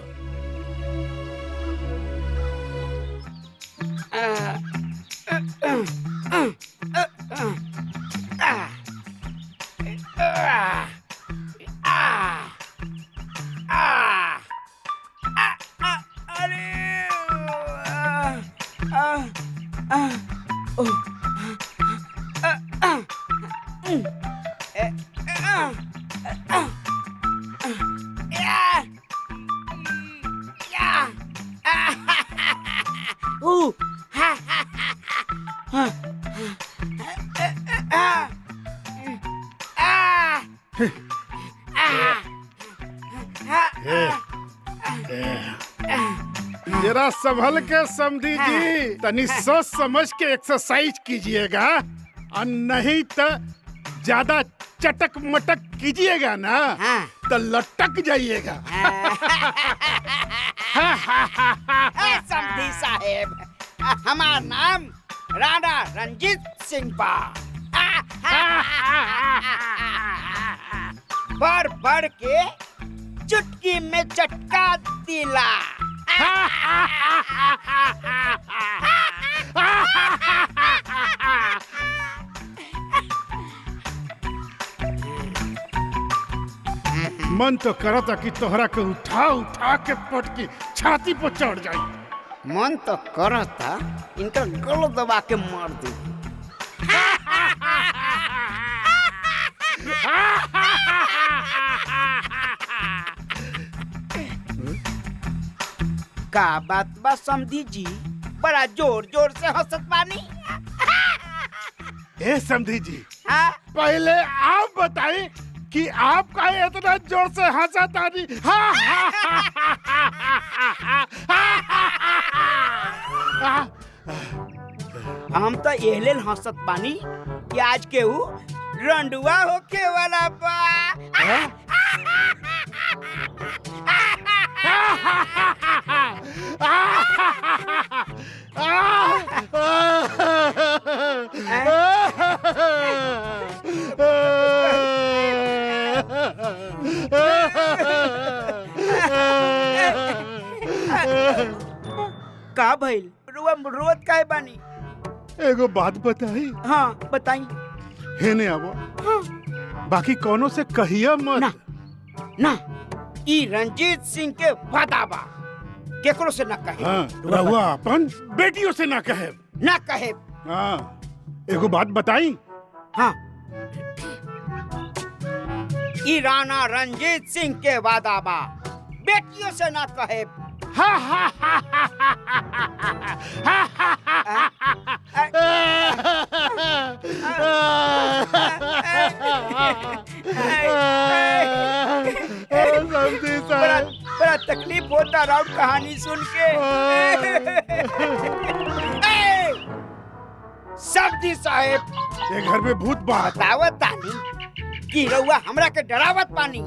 जरा संभल के समझी जी, तनी सोच समझ के एक्सरसाइज कीजिएगा, और नहीं तो ज्यादा चटक मटक कीजिएगा ना तो लटक जाइएगा।
समधी साहेब, हमार नाम राणा रंजीत सिंह बा। बढ़ बढ़ के चुटकी में चटका दिला।
मन तो करता कि तोहरा के उठा उठा के पटकी छाती पर चढ़ जाई।
मन तो करता इनका गल दबा के मार दी। का बात बा समधी जी, बड़ा जोर जोर से हंसत बानी।
ए समधी जी,
हाँ?
पहले आप बताएं कि आपका इतना जोर से हंसा तानी।
हम तो एहले हंसत बानी कि आज केहू रंडुआ होके वाला बा। का भइल? रोत काहे बानी?
एगो बात बताई।
हाँ बताई।
हेने आवो।
हाँ।
बाकी कोनो से कहिया मत।
ना ना, ई रंजीत सिंह के वादा बा, केकरो से ना कहे।
हाँ, रहुआ अपन बेटियों से ना कहे।
ना कहे।
हाँ, एगो बात बताई।
हाँ, ई राणा रंजीत सिंह के वादा बा, बेटियों से ना कहे। बड़ा तकलीफ होता राउत कहानी सुन के। समधी साहेब,
ये घर में भूत बात
बतावत तानी कि रउआ हमरा के डरावत पानी।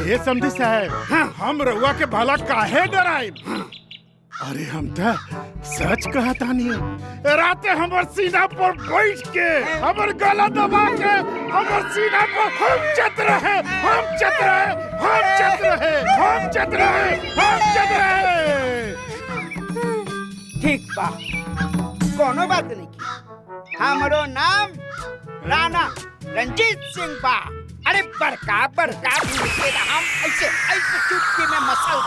ये समझी साहब,
हाँ।
हम रउआ के भला काहे डराए? अरे हम तो सच कहा तानी। राते हमर सीना पर बैठ के, हमर गला दबा के, हमर सीना पर हम चत रहे, हम चत रहे, हम चत रहे, हम चत रहे, हम चत रहे।
ठीक बा, कोनो बात नहीं की। हमरो नाम राणा रंजीत सिंह बा। अरे बड़का बड़का हम ऐसे ऐसे चुटकी में मसल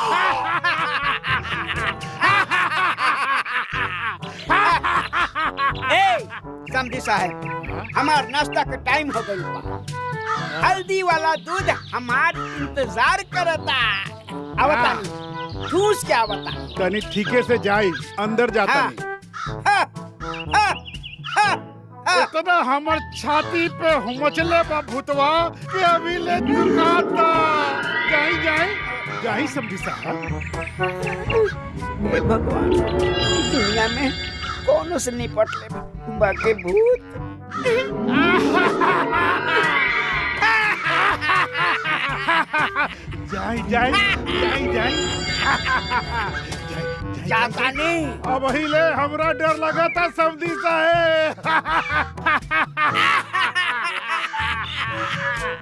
ए समधी साहब, हमार नाश्ता का टाइम हो गई बा। हल्दी वाला दूध हमार इंतजार करता। आवतानी ठूस के आवतानी।
तनी ठीके से जाई, अंदर जाता नहीं। इतना हमर छाती पे मचले बा भूतवा कि अभी ले दुखाता। जाई जाई जाई समझी साहब।
हे भगवान, दुनिया में कौन से निपट ले बाके भूत।
जाई जाई जाई जाई
जाता नहीं।
अब ही ले हमरा डर लगा था समझी साहब।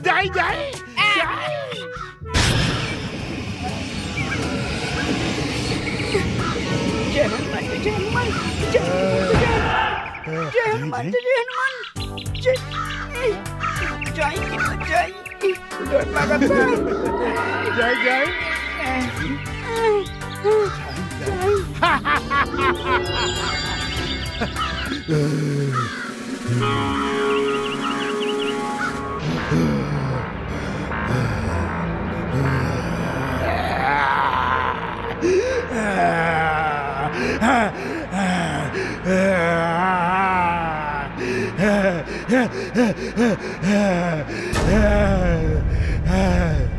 जाई जाई जाई।
जय हनुमान, जय हनुमान, जय हनुमान, जय हनुमान, जय जय डर लगा था।
जाई जाई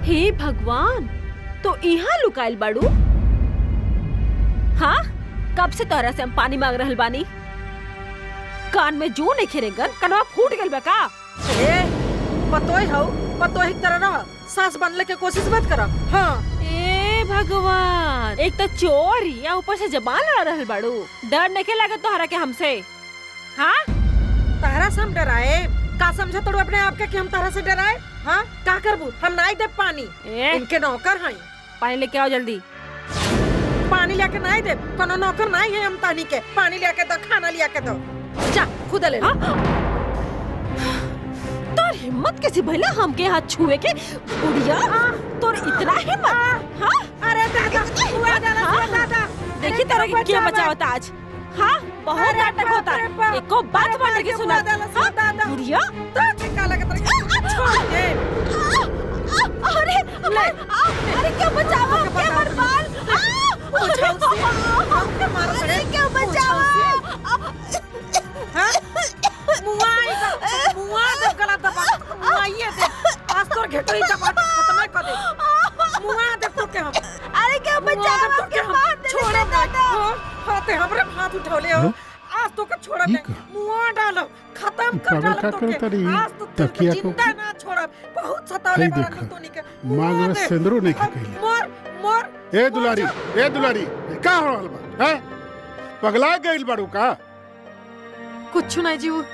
हे भगवान, तो यहाँ लुकाइल बाड़ू? हाँ, कब से तोरा से हम पानी मांग रहल बानी? कान में जो नहीं खेरेगन, कनवा फूट गइल बा का?
ए, पतोय हो, पतोय की तरह रह, सास बनने की कोशिश मत करा। हाँ,
ए भगवान, एक तो चोर या ऊपर से जबान लड़ा रहल बाड़ू। डर नहीं लागत तोहरा के हमसे? हाँ,
तारा से हम डराए? का समझा तोड़ अपने आप के कि हम तारा से डराए? हाँ, का करबू? हम नहीं दे पानी। इनके नौकर हैं।
पानी लेके आओ जल्दी।
पानी लेके नहीं दे, कोनो नौकर नहीं है हम तानी के। पानी लेके दो, खाना लेके दो। जा, खुद ले ले।
तोर हिम्मत कैसे भइला हमके हाथ छुए के? बुढ़िया, तोर इतना हिम्मत? हाँ?
अरे दादा, हुआ दादा, दादा।
देखी तरह के क्या बचावता आज? हाँ, बहुत नाटक होता है। एको बात मानने की सुना। बुढ़िया,
छोड़ दे।
अरे, अरे क्यों बचावा? क्या बर्बाद? अरे क्यों बचावा?
मुआ दे गला दबा, मुआइए दे। आज तोर घेटरी दबा खत्म कर दे। मुआ दे तो के हम।
अरे क्यों बचावा? क्या मार दे?
छोड़े दादा। हाथे हमरे हाथ उठौले हो। आज तो के छोड़ दे। मुआ डालो, खत्म कर डालो तो के। आज तो तकिया को जिंदा ना छोड़। बहुत सतावले बाड़ू तो निके।
मांग में सिंदूर नहीं खकैले।
मोर।
ए दुलारी, का हो रहल बा? हैं? पगला गइल बाड़ू का?
कुछ नहीं जीव,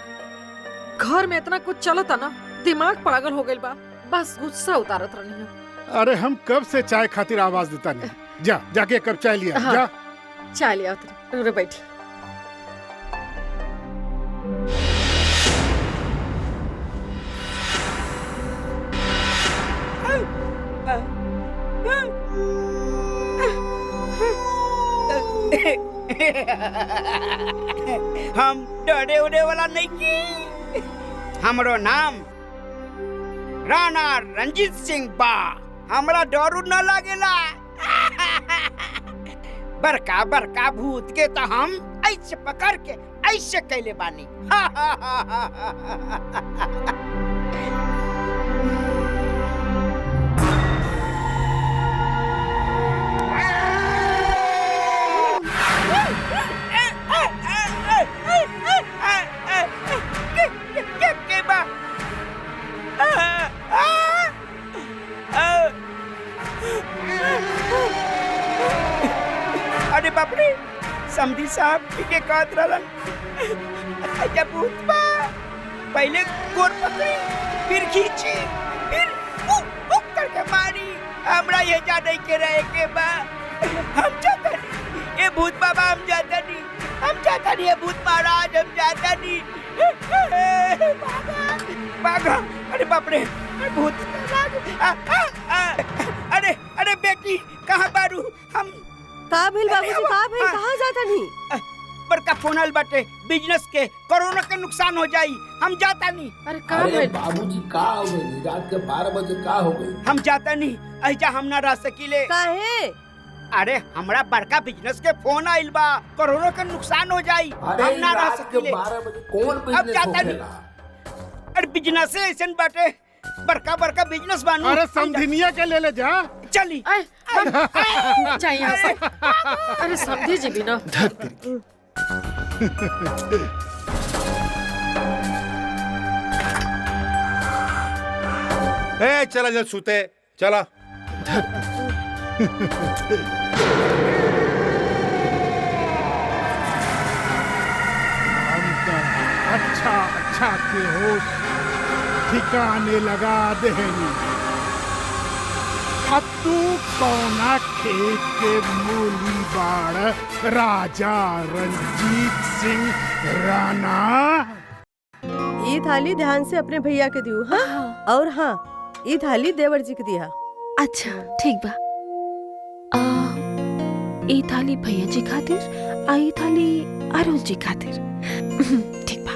घर में इतना कुछ चलता ना, दिमाग पागल हो गइल बा। बस गुस्सा उतारत रहनी है।
अरे हम कब से चाय खातिर आवाज देता नहीं। जा, जाके कब चाय लिया।
हाँ।
जा।
चाय लिया तेरे। रे बैठी।
हम डरे उड़े वाला नहीं की। हमरो नाम राणा रंजीत सिंह बा। हमरा डर न लागेला। बड़का बड़का भूत के तो हम ऐसे पकड़ के ऐसे कैले बानी। अरे बाप रे, समधी साहब के कहत रहलन अच्छा भूत बा। पहले गोर पकड़ी, फिर खींची, फिर उक करके मारी। हमरा ये जाने के रहे के बा। हम जाता नहीं, ये भूत बाबा हम जाता नहीं। हम जाता नहीं, ये भूत महाराज हम जाता नहीं। भागा। अरे बाप रे, भूत। अरे बेटी, कहाँ बारू? हम
का भेल बाबूजी? का भेल? कहाँ जाता नहीं?
बड़का फोन आल बाटे बिजनेस के, कोरोना के नुकसान हो जाई। हम जाता नहीं।
अरे का भेल?
बाबूजी का हो गई? रात के 12 बजे का हो गई?
हम जाता नहीं, ऐजा हम ना रह सकीले।
काहे?
अरे हमरा बड़का बिजनेस के फोन आइल बा, कोरोना के नुकसान हो जाई। हम ना रह सकीले।
12 बजे कौन
अब
बिजनेस
जाता
होखेला?
नहीं। अरे बिजनेस ऐसन बाटे, बड़का बड़का बिजनेस बानू।
अरे समधिनिया के ले ले जा।
चली।
चाहिए यहाँ से। अरे समझी जी भी ना।
ए चला जल सूते चला।
अच्छा के होश ठिकाने लगा देनी। अब तू कौना खेत के मूली बाड़ राजा रंजीत सिंह राणा।
ये थाली ध्यान से अपने भैया के दियो। हाँ? और हाँ, ये थाली देवर जी के दिया।
अच्छा ठीक बा। ई थाली भैया जी खातिर, आई थाली अरुण जी खातिर। ठीक बा।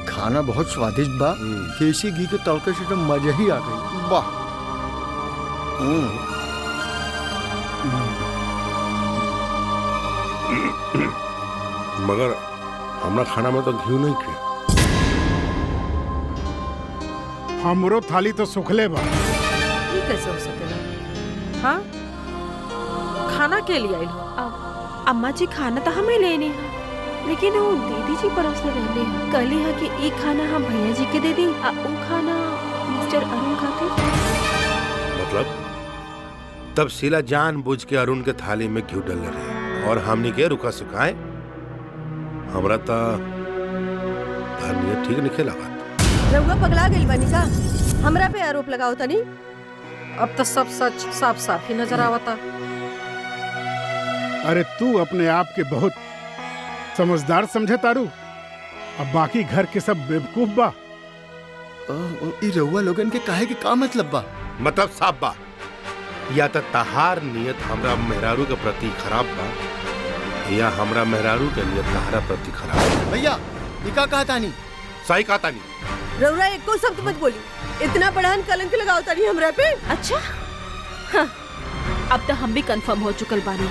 खाना बहुत स्वादिष्ट बा। देसी घी के तड़के से तो मजा ही आ गई। वाह।
मगर हमरा खाना में तो घी नहीं खे।
हमरो थाली तो सुखले बा।
ये कैसे हो सकेला? हाँ, खाना के लिए आई हो?
अम्मा जी खाना तो हमें लेने हैं, लेकिन वो दीदी जी परोसने रहने हैं। कल है कि एक खाना हम भैया जी के दे दी, वो खाना मिस्टर अरुण खाते।
मतलब तब शीला जानबूझ के अरुण के थाली में घी डाल रहे और हमनी के रुका सुखाए। हमरा तो ठीक नहीं खेला।
रउआ पगला गइल बानी का? हमरा पे आरोप लगाओ तनी।
अब तो सब सच साफ साफ ही नजर आवता।
अरे तू अपने आप के बहुत समझदार समझे तारू, अब बाकी घर के सब बेवकूफ बा।
ई रउआ लोगन के काहे के का मतलब बा?
मतलब साफ बा, या तो तहार नियत हमरा मेहरारू के प्रति खराब बा, या हमरा मेहरारू के नियत तहारा प्रति खराब बा।
भैया ई का कहा तानी?
सही कहा तानी।
रउरा एको शब्द मत बोली। इतना बड़हन कलंक लगाओ तानी हमरा पे।
अच्छा हाँ, अब तो हम भी कंफर्म हो चुकल बानी,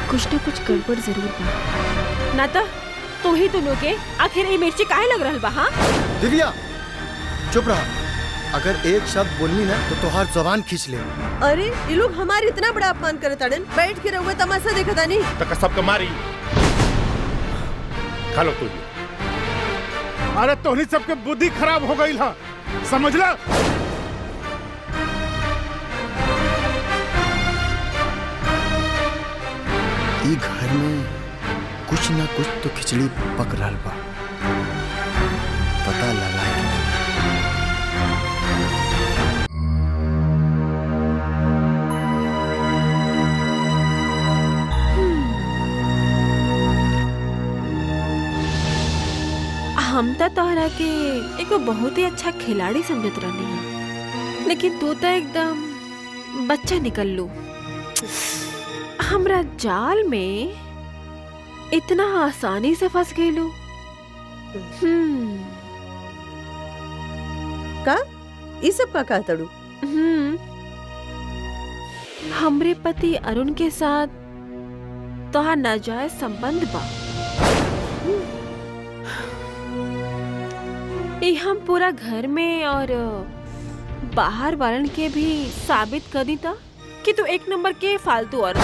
कुछ न कुछ गड़बड़ जरूर बा। ना तो ही दोनों के आखिर ये मिर्ची काहे लग रहल बा? हाँ
दिव्या चुप रहा, अगर एक शब्द बोलनी ना तो तोहार जबान खींच ले।
अरे ये लोग हमारे इतना बड़ा अपमान करे ताड़न, बैठ के रउआ तमाशा देखा तानी।
तक सबके मारी खा लो तू।
अरे तोहनी सबके बुद्धि खराब हो गई है, समझला?
ई घर में कुछ ना कुछ तो खिचड़ी पक रहल बा, पता लगा है।
हम तो तोहरा के एक बहुत ही अच्छा खिलाड़ी समझत रहनी है, लेकिन तू तो एकदम बच्चा निकल लू। हमरा जाल में इतना आसानी से फंस गई लू।
का ये सब का कहा तड़ू?
हमरे पति अरुण के साथ तोहार नाजायज संबंध बा। ये हम पूरा घर में और बाहर वालन के भी साबित कर दी था कि तू एक नंबर के फालतू और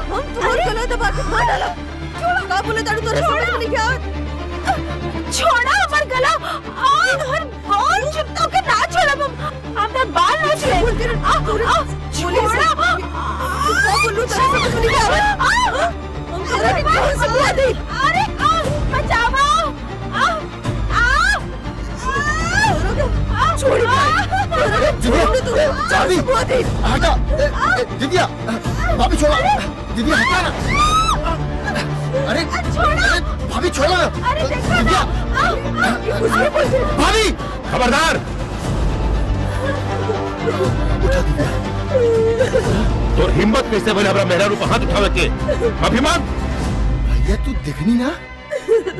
हम तुम्हारे गला दबा के मार डाला। का बोले ताड़ू तोरे समझ में नहीं आवत?
छोड़ा हमार गला। हर बाल चुपता के ना छोड़ा हम ना बाल ना छोड़े। छोड़ा
का बोलू तोरे समझ में नहीं आवत? हम तेरा दिमाग से बुला दे।
अरे बचाओ।
भाभी हटा, दिव्या भाभी छोड़ो, दिव्या हटा ना। अरे भाभी छोड़ो, दिव्या भाभी
खबरदार।
उठा दिव्या।
तो हिम्मत कैसे बने हमरा मेहरारू पर हाथ उठावे के? माफी मांग।
भैया तू देखनी ना,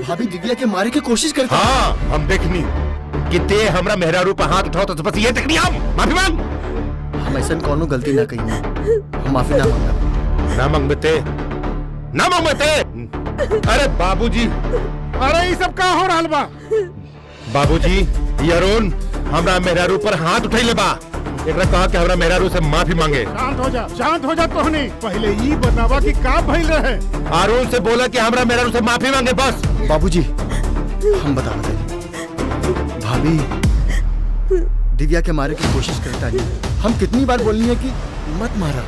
भाभी दिव्या के मारे की कोशिश करती।
हाँ हम देखनी कि ते हमरा मेहरारू पर हाथ उठाओ तो बस ये देखनी। हम माफी मांग।
हम ऐसा कोनो गलती ना कही, हम माफी ना मांगा।
ना मांग बेटे, ना मांग बेटे। अरे बाबूजी,
अरे ये सब का हो रहल बा?
बाबूजी ये अरुण हमरा मेहरारू पर हाथ उठैले बा। एकरा कहा कि हमरा मेहरारू से माफी मांगे।
शांत हो जा तोहनी। पहले ये बतावा कि का भइल रहे।
अरुण से बोला कि हमरा मेहरारू से माफी मांगे बस।
बाबूजी हम बता रहे, भाभी दिव्या के मारे की कोशिश करता नहीं। हम कितनी बार बोलनी है कि मत मारा,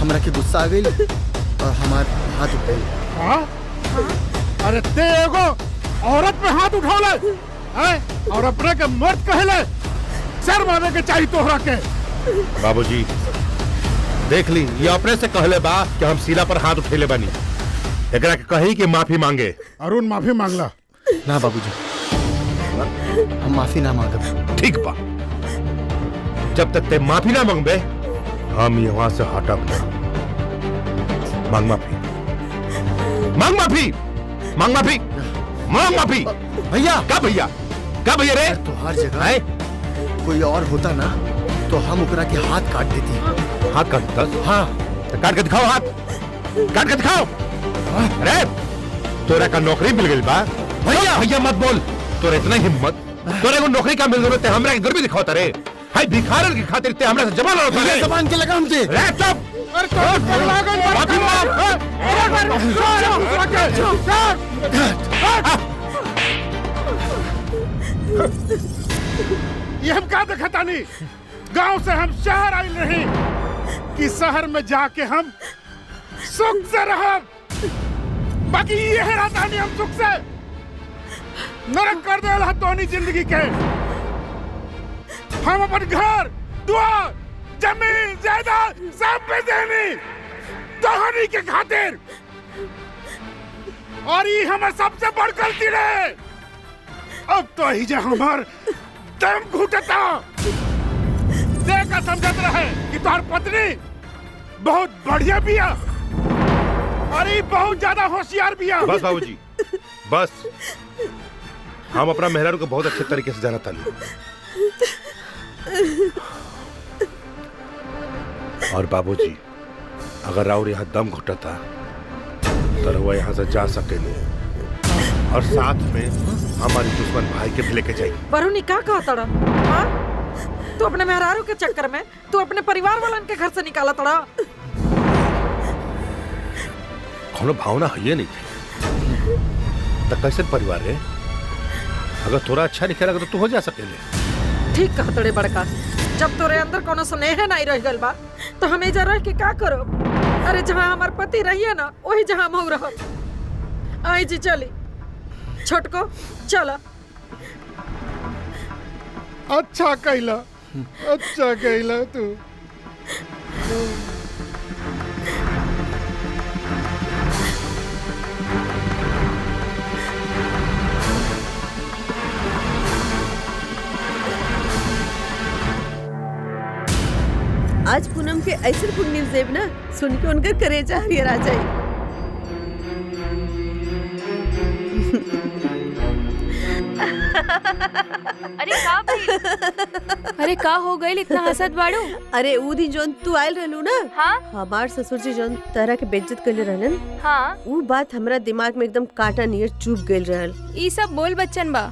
हमरा के गुस्सा आ गई और हमार हाथ उठ गई।
हाँ? अरे ते एगो औरत पे हाथ उठौले और अपने के मर्द कहले, सर मारे के चाहिए तोहरा के।
बाबूजी देख ली, ये अपने से कहले बा कि हम शीला पर हाथ उठेले बानी। एकरा के कही कि माफी मांगे।
अरुण माफी मांगला।
ना बाबूजी हम माफी ना मांगब।
ठीक बा, जब तक ते माफी ना मांगबे हम यहाँ से हटब ना। मांग माफी, मांग माफी, मांग माफी, मांग माफी।
भैया
का भैया, का भैया रे?
तो हर जगह कोई और होता ना तो हम ओकरा के हाथ काट देती।
हाथ काट देता?
हाँ
तो काट के दिखाओ हाथ। काट के दिखाओ। अरे तोरा का नौकरी मिल गई बा। भैया भैया मत बोल। तोरा इतना हिम्मत, तोरा को नौकरी का मिल जरूरत है, हमरा के गर्मी दिखाओ तारे। हाय भिखारन की खातिर ते हमरा से जमा लड़ो तारे।
जबान के लगाम से।
रे चुप।
अरे कौन पगला गन
माफी मांग।
ये हम का देखता नहीं। गांव से हम शहर आइल रही कि शहर में जाके हम सुख से रहब। बाकी ये है राजधानी हम सुख से नरक कर देला तोनी जिंदगी के। हम अपन घर द्वार जमीन जायदाद सब पे देनी तोहनी के खातिर। और ये हमार सबसे बड़ गलती रहे। अब तो ही जे हमार दम घुटता देखा समझत रहे कि तोहर पत्नी बहुत बढ़िया बिया और ये बहुत ज्यादा होशियार बिया।
बस बाबूजी बस, हम अपना मेहरारू को बहुत अच्छे तरीके से जाना था। और बाबूजी अगर राउर यहाँ दम घुटा था तो वो यहाँ से जा सके नहीं, और साथ में हमारी दुश्मन भाई के भी लेके जाएगी।
वरुणी का कहा तड़ा? हाँ? तू अपने मेहरारू के चक्कर में तू अपने परिवार वालन के घर से निकाला तड़ा।
कोनो भावना है ये नहीं तो कैसे परिवार है? अगर थोड़ा अच्छा नहीं करेगा तो तू हो जा सकेले।
ठीक कहा तड़े बड़का। जब तोरे अंदर कोनो स्नेह नहीं रह गल बा तो हमें जा रह के का करो? अरे जहाँ हमार पति रहिए ना वही जहाँ हम रह। आई जी चली छोटको चला।
अच्छा कहला तू।
आज पूनम के ऐसे गुड न्यूज देव ना सुन के उनका करेजा हरियर आ जाए।
अरे का हो गई इतना हंसत बाड़ू?
अरे ऊ दिन जोन तू आयल रहलू ना,
हाँ
हमार ससुर जी जोन तरह के बेइज्जत कर रहलन,
हाँ
ऊ बात हमरा दिमाग में एकदम कांटा नियर चुभ गइल रहल।
ई सब बोल बच्चन बा,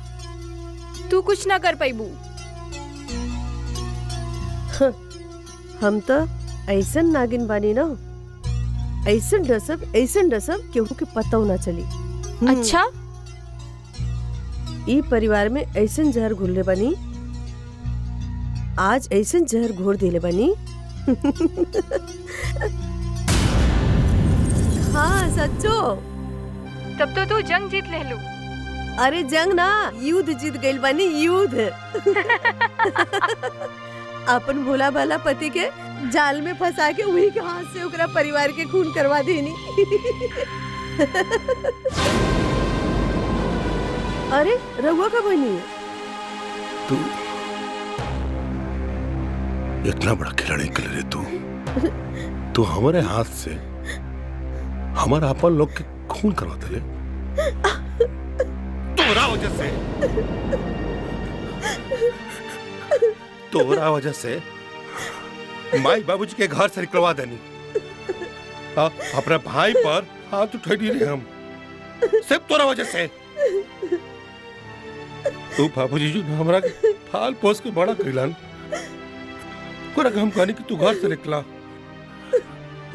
तू कुछ ना कर पाइबू।
हम तो ऐसन नागिन बानी ना, ऐसन डसब केहू के पता ना चली।
अच्छा
ई परिवार में ऐसन जहर घुलले बनी, आज ऐसन जहर घोर देले बनी। हाँ सच्चो।
तब तो तू जंग जीत ले लू।
अरे जंग ना, युद्ध जीत गइल बनी, युद्ध। अपन भोला भाला पति के जाल में फंसा के वही के हाथ से ओकरा परिवार के खून करवा देनी। अरे रहुआ का बनी
तू इतना बड़ा खिलाड़ी निकल रे तू हमारे हाथ से हमारा अपन लोग के खून करवाते ले। तोरा वजह से माई बाबूजी के घर से निकलवा देनी, अपने भाई पर हाथ उठा रहे हम, सिर्फ तोरा वजह से। तू बाबूजी जो हमरा के फाल पोस के बड़ा कइलन, पूरा हम कहनी कि तू घर से निकला।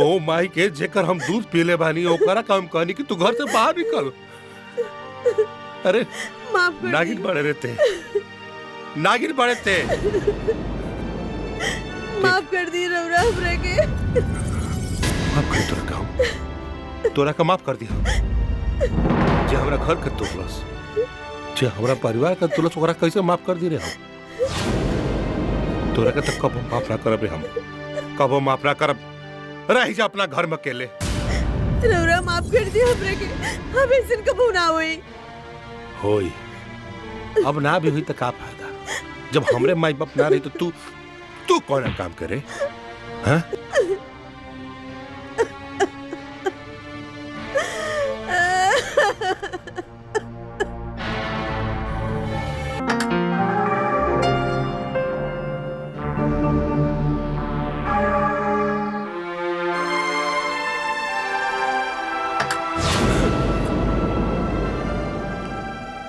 ओ माई के जेकर हम दूध पीले बानी ओकरा का हम कहनी कि तू घर से बाहर निकल। अरे नागिन बड़े रहते, नागिन बड़े थे।
माफ कर दी रउरा हमरा के।
माफ कर तोरा का माफ कर दिया। जे हमरा घर के तोड़लस, जे हमरा परिवार का तोड़लस, ओकरा कैसे माफ कर दी रे हम? तोरा के तो कबो माफ ना करब रे हम, कबो माफ ना करब। रह जा अपना घर में अकेले।
रउरा माफ कर दी हमरा के, हम ऐसन कबो ना होई।
अब ना भी हुई तो का फायदा? जब हमरे माई बाप ना रही तो तू कौन काम करे? हाँ?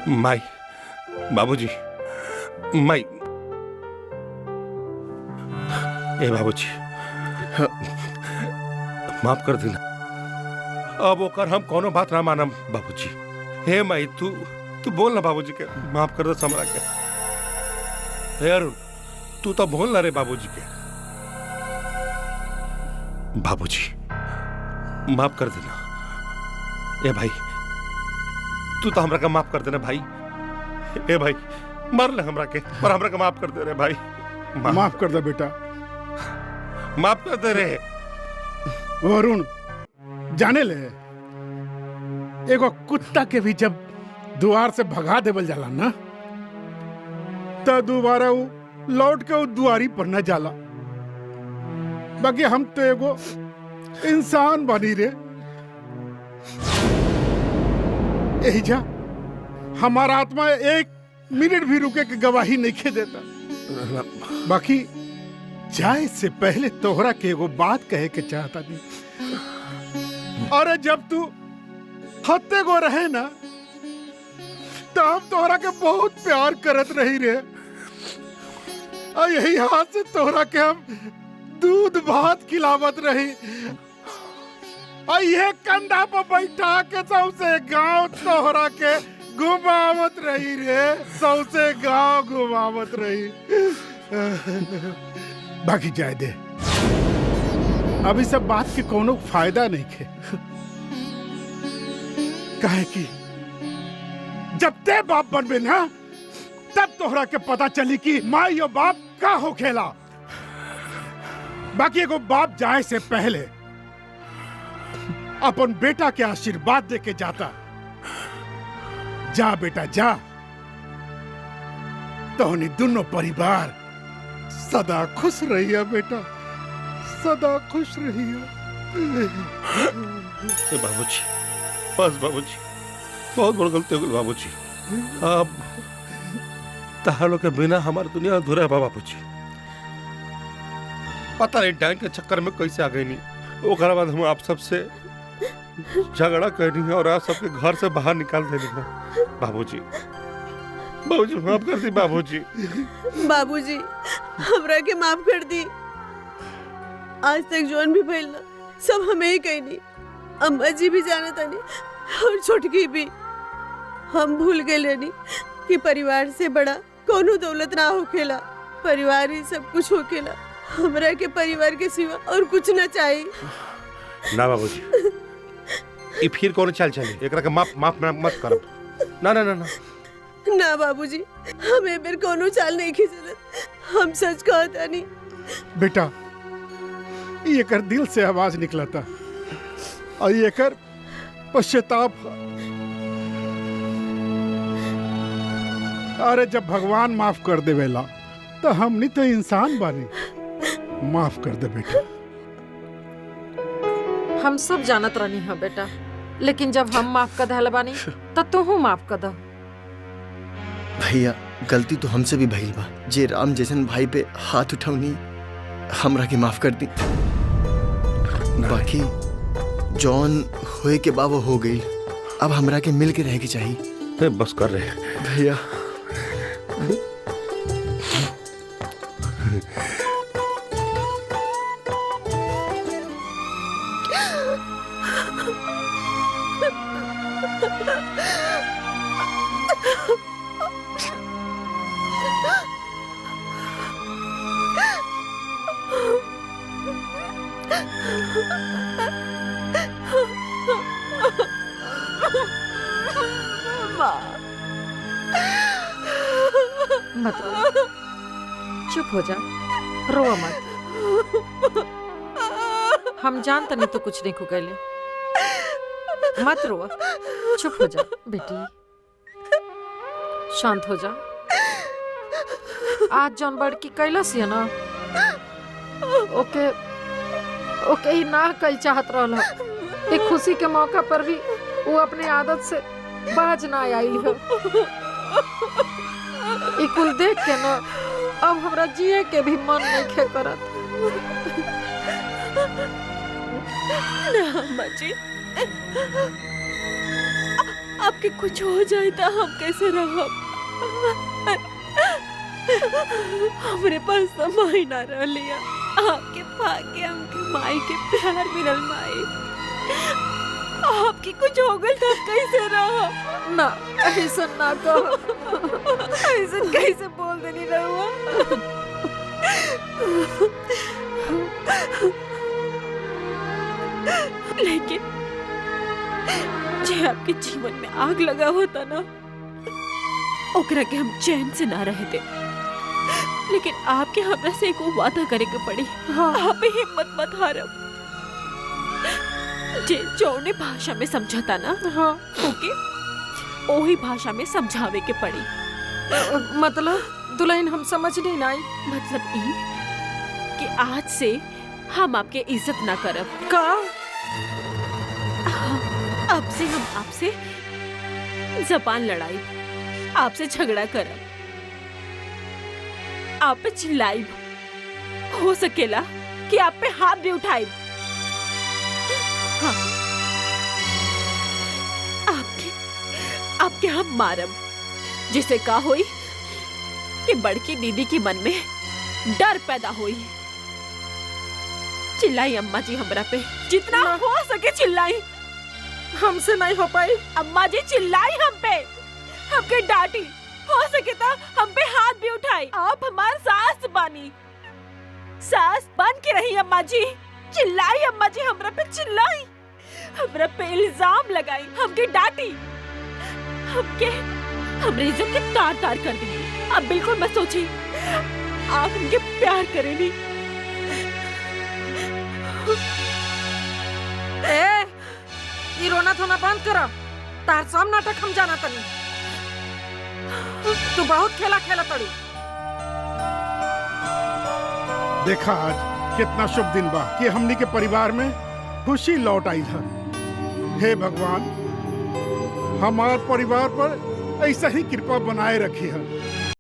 माई, बाबूजी, माई, ए बाबूजी, माफ कर देना। अब ओकर हम कोनो बात ना मानम बाबूजी। हे माई, तू बोल ना बाबूजी के, माफ कर दे हमरा के। हे अरुण, तू तो बोल ना रे बाबूजी के। बाबूजी माफ कर देना। ए भाई, तू तो हमरा का माफ कर देना भाई। ए भाई, मर ले हमरा के, पर हमरा का माफ कर दे रे भाई।
माफ कर दे बेटा,
माफ कर दे रे।
वरुण, जाने ले, एगो कुत्ता के भी जब द्वार से भगा देवल जाला ना, तो दोबारा वो लौट के वो दुआरी पर न जाला। बाकी हम तो एगो इंसान बनी रे। यही जा हमारा आत्मा एक मिनट भी रुके के गवाही नहीं खे देता। बाकी जाए से पहले तोहरा के एगो बात कहे के चाहता नहीं। अरे जब तू हत्ते गो रहे ना, तो हम तोहरा के बहुत प्यार करत रही रे। और यही हाथ से तोहरा के हम दूध भात खिलावत रही। और यह कंधा पर बैठा के सबसे गांव तोहरा के घुमावत रही रे, सबसे गांव घुमावत रही। बाकी जाए दे, अभी सब बात के कोनो फायदा नहीं खे। काहे कि जब ते बाप बनबे ना, तब तोहरा के पता चली कि माई और बाप का हो खेला। बाकी एगो बाप जाए से पहले अपन बेटा के आशीर्वाद दे के जाता। जा बेटा जा, तोहनी दोनों परिवार सदा खुश रहिए बेटा, सदा खुश रहिए।
बाबूजी, बस बाबूजी, बहुत बड़ गलती हो गई बाबूजी। अब तहारो के बिना हमारी दुनिया अधूरा है बाबूजी। पता नहीं डाइन के चक्कर में कैसे आ गई नहीं। ओकरा बाद हम आप सबसे झगड़ा करनी और आप सबके घर से बाहर निकाल देनी है। बाबूजी, बाबूजी माफ कर दी बाबूजी।
बाबूजी हमरा के माफ कर दी। आज तक जोन भी भइल ना, सब हमें ही कहनी। अम्मा जी भी जाना तानी और छोटकी भी। हम भूल गए लेनी कि परिवार से बड़ा कोनो दौलत ना होखेला, परिवार ही सब कुछ होखेला। हमरा के परिवार के सिवा और कुछ ना चाहिए।
ना बाबूजी, ये फिर कौन चाल चली, एकरा के माफ माफ मत करब। ना ना ना ना
ना बाबूजी, हमें फिर कोनो चाल नहीं खींचलत। हम सच कहता नहीं
बेटा, ये कर दिल से आवाज निकला था और ये कर पश्चाताप। अरे जब भगवान माफ कर दे वेला, तो हमनी तो इंसान बानी। माफ कर दे बेटा।
हम सब जानत रहनी है बेटा, लेकिन जब हम माफ कर दहल बानी तो तू माफ कर दो।
भैया, गलती तो हमसे भी भइल बा। जे राम जैसन भाई पे हाथ उठौनी, हमरा के माफ कर दी। बाकी जौन होए के बा वो हो गई। अब हमरा के मिल के रह के चाहिए।
बस कर रहे
भैया।
मत रो, चुप हो जा, रो मत। हम जानते नहीं तो कुछ नहीं खुगैले। मत रो, चुप हो जा बेटी, शांत हो जा। आज जौन बड़की कैलस है ना, ओके ओके ही ना कल चाहत रहल। एक खुशी के मौका पर भी वो अपने आदत से बाज ना आई है। कुल देख के ना अब हमरा जिए के भी मन नहीं खे करत।
ना अम्मा जी, आपके कुछ हो जाए तो हम कैसे रहो? हमरे पास समय ना रह लिया। आपके भाग्य हमके माई के प्यार मिलल माई। आपकी कुछ हो गल तो कैसे रहो?
ना ऐसा ना कहो।
ऐसा कैसे बोल देनी रहुआ? लेकिन जे आपके जीवन में आग लगा होता ना, ओकरा के हम चैन से ना रहते। लेकिन आपके हमरा से एक वादा करे के पड़ी। हाँ। आप हिम्मत मत हारब। जे जौने भाषा में समझाता ना, हाँ, ओके ओही भाषा में समझावे के पड़ी।
मतलब दुल्हन हम समझ नहीं आई।
मतलब ई कि आज से हम आपके इज्जत ना करब।
का?
अब से हम आपसे जबान लड़ाई, आपसे झगड़ा करब, आप पे चिल्लाई, हो सकेला कि आप पे हाथ भी उठाई। हाँ। आपके हम मारब, जिसे का होई कि बड़की दीदी की मन में डर पैदा होई। चिल्लाई अम्मा जी हमरा पे, जितना हो सके चिल्लाई।
हमसे नहीं हो पाई।
अम्मा जी चिल्लाई हम पे, हमके डांटी, हो सके तो हम पे हाथ भी उठाई। आप हमारे सास बानी, सास बन के रही अम्मा जी। चिल्लाई अम्मा जी हमरा पे, चिल्लाई, हमरा पे इल्जाम लगाई, हमके डांटी, हमरे इज्जत के तार तार कर दी। अब बिल्कुल मत सोची आप हमके प्यार करेंगी।
ये रोना धोना बंद करो। तार सब नाटक हम जाना तनी। तू बहुत खेला खेला तड़ू।
देखा आज कितना शुभ दिन बा कि हमनी के परिवार में खुशी लौट आई है। हे भगवान, हमारे परिवार पर ऐसा ही कृपा बनाए रखी है।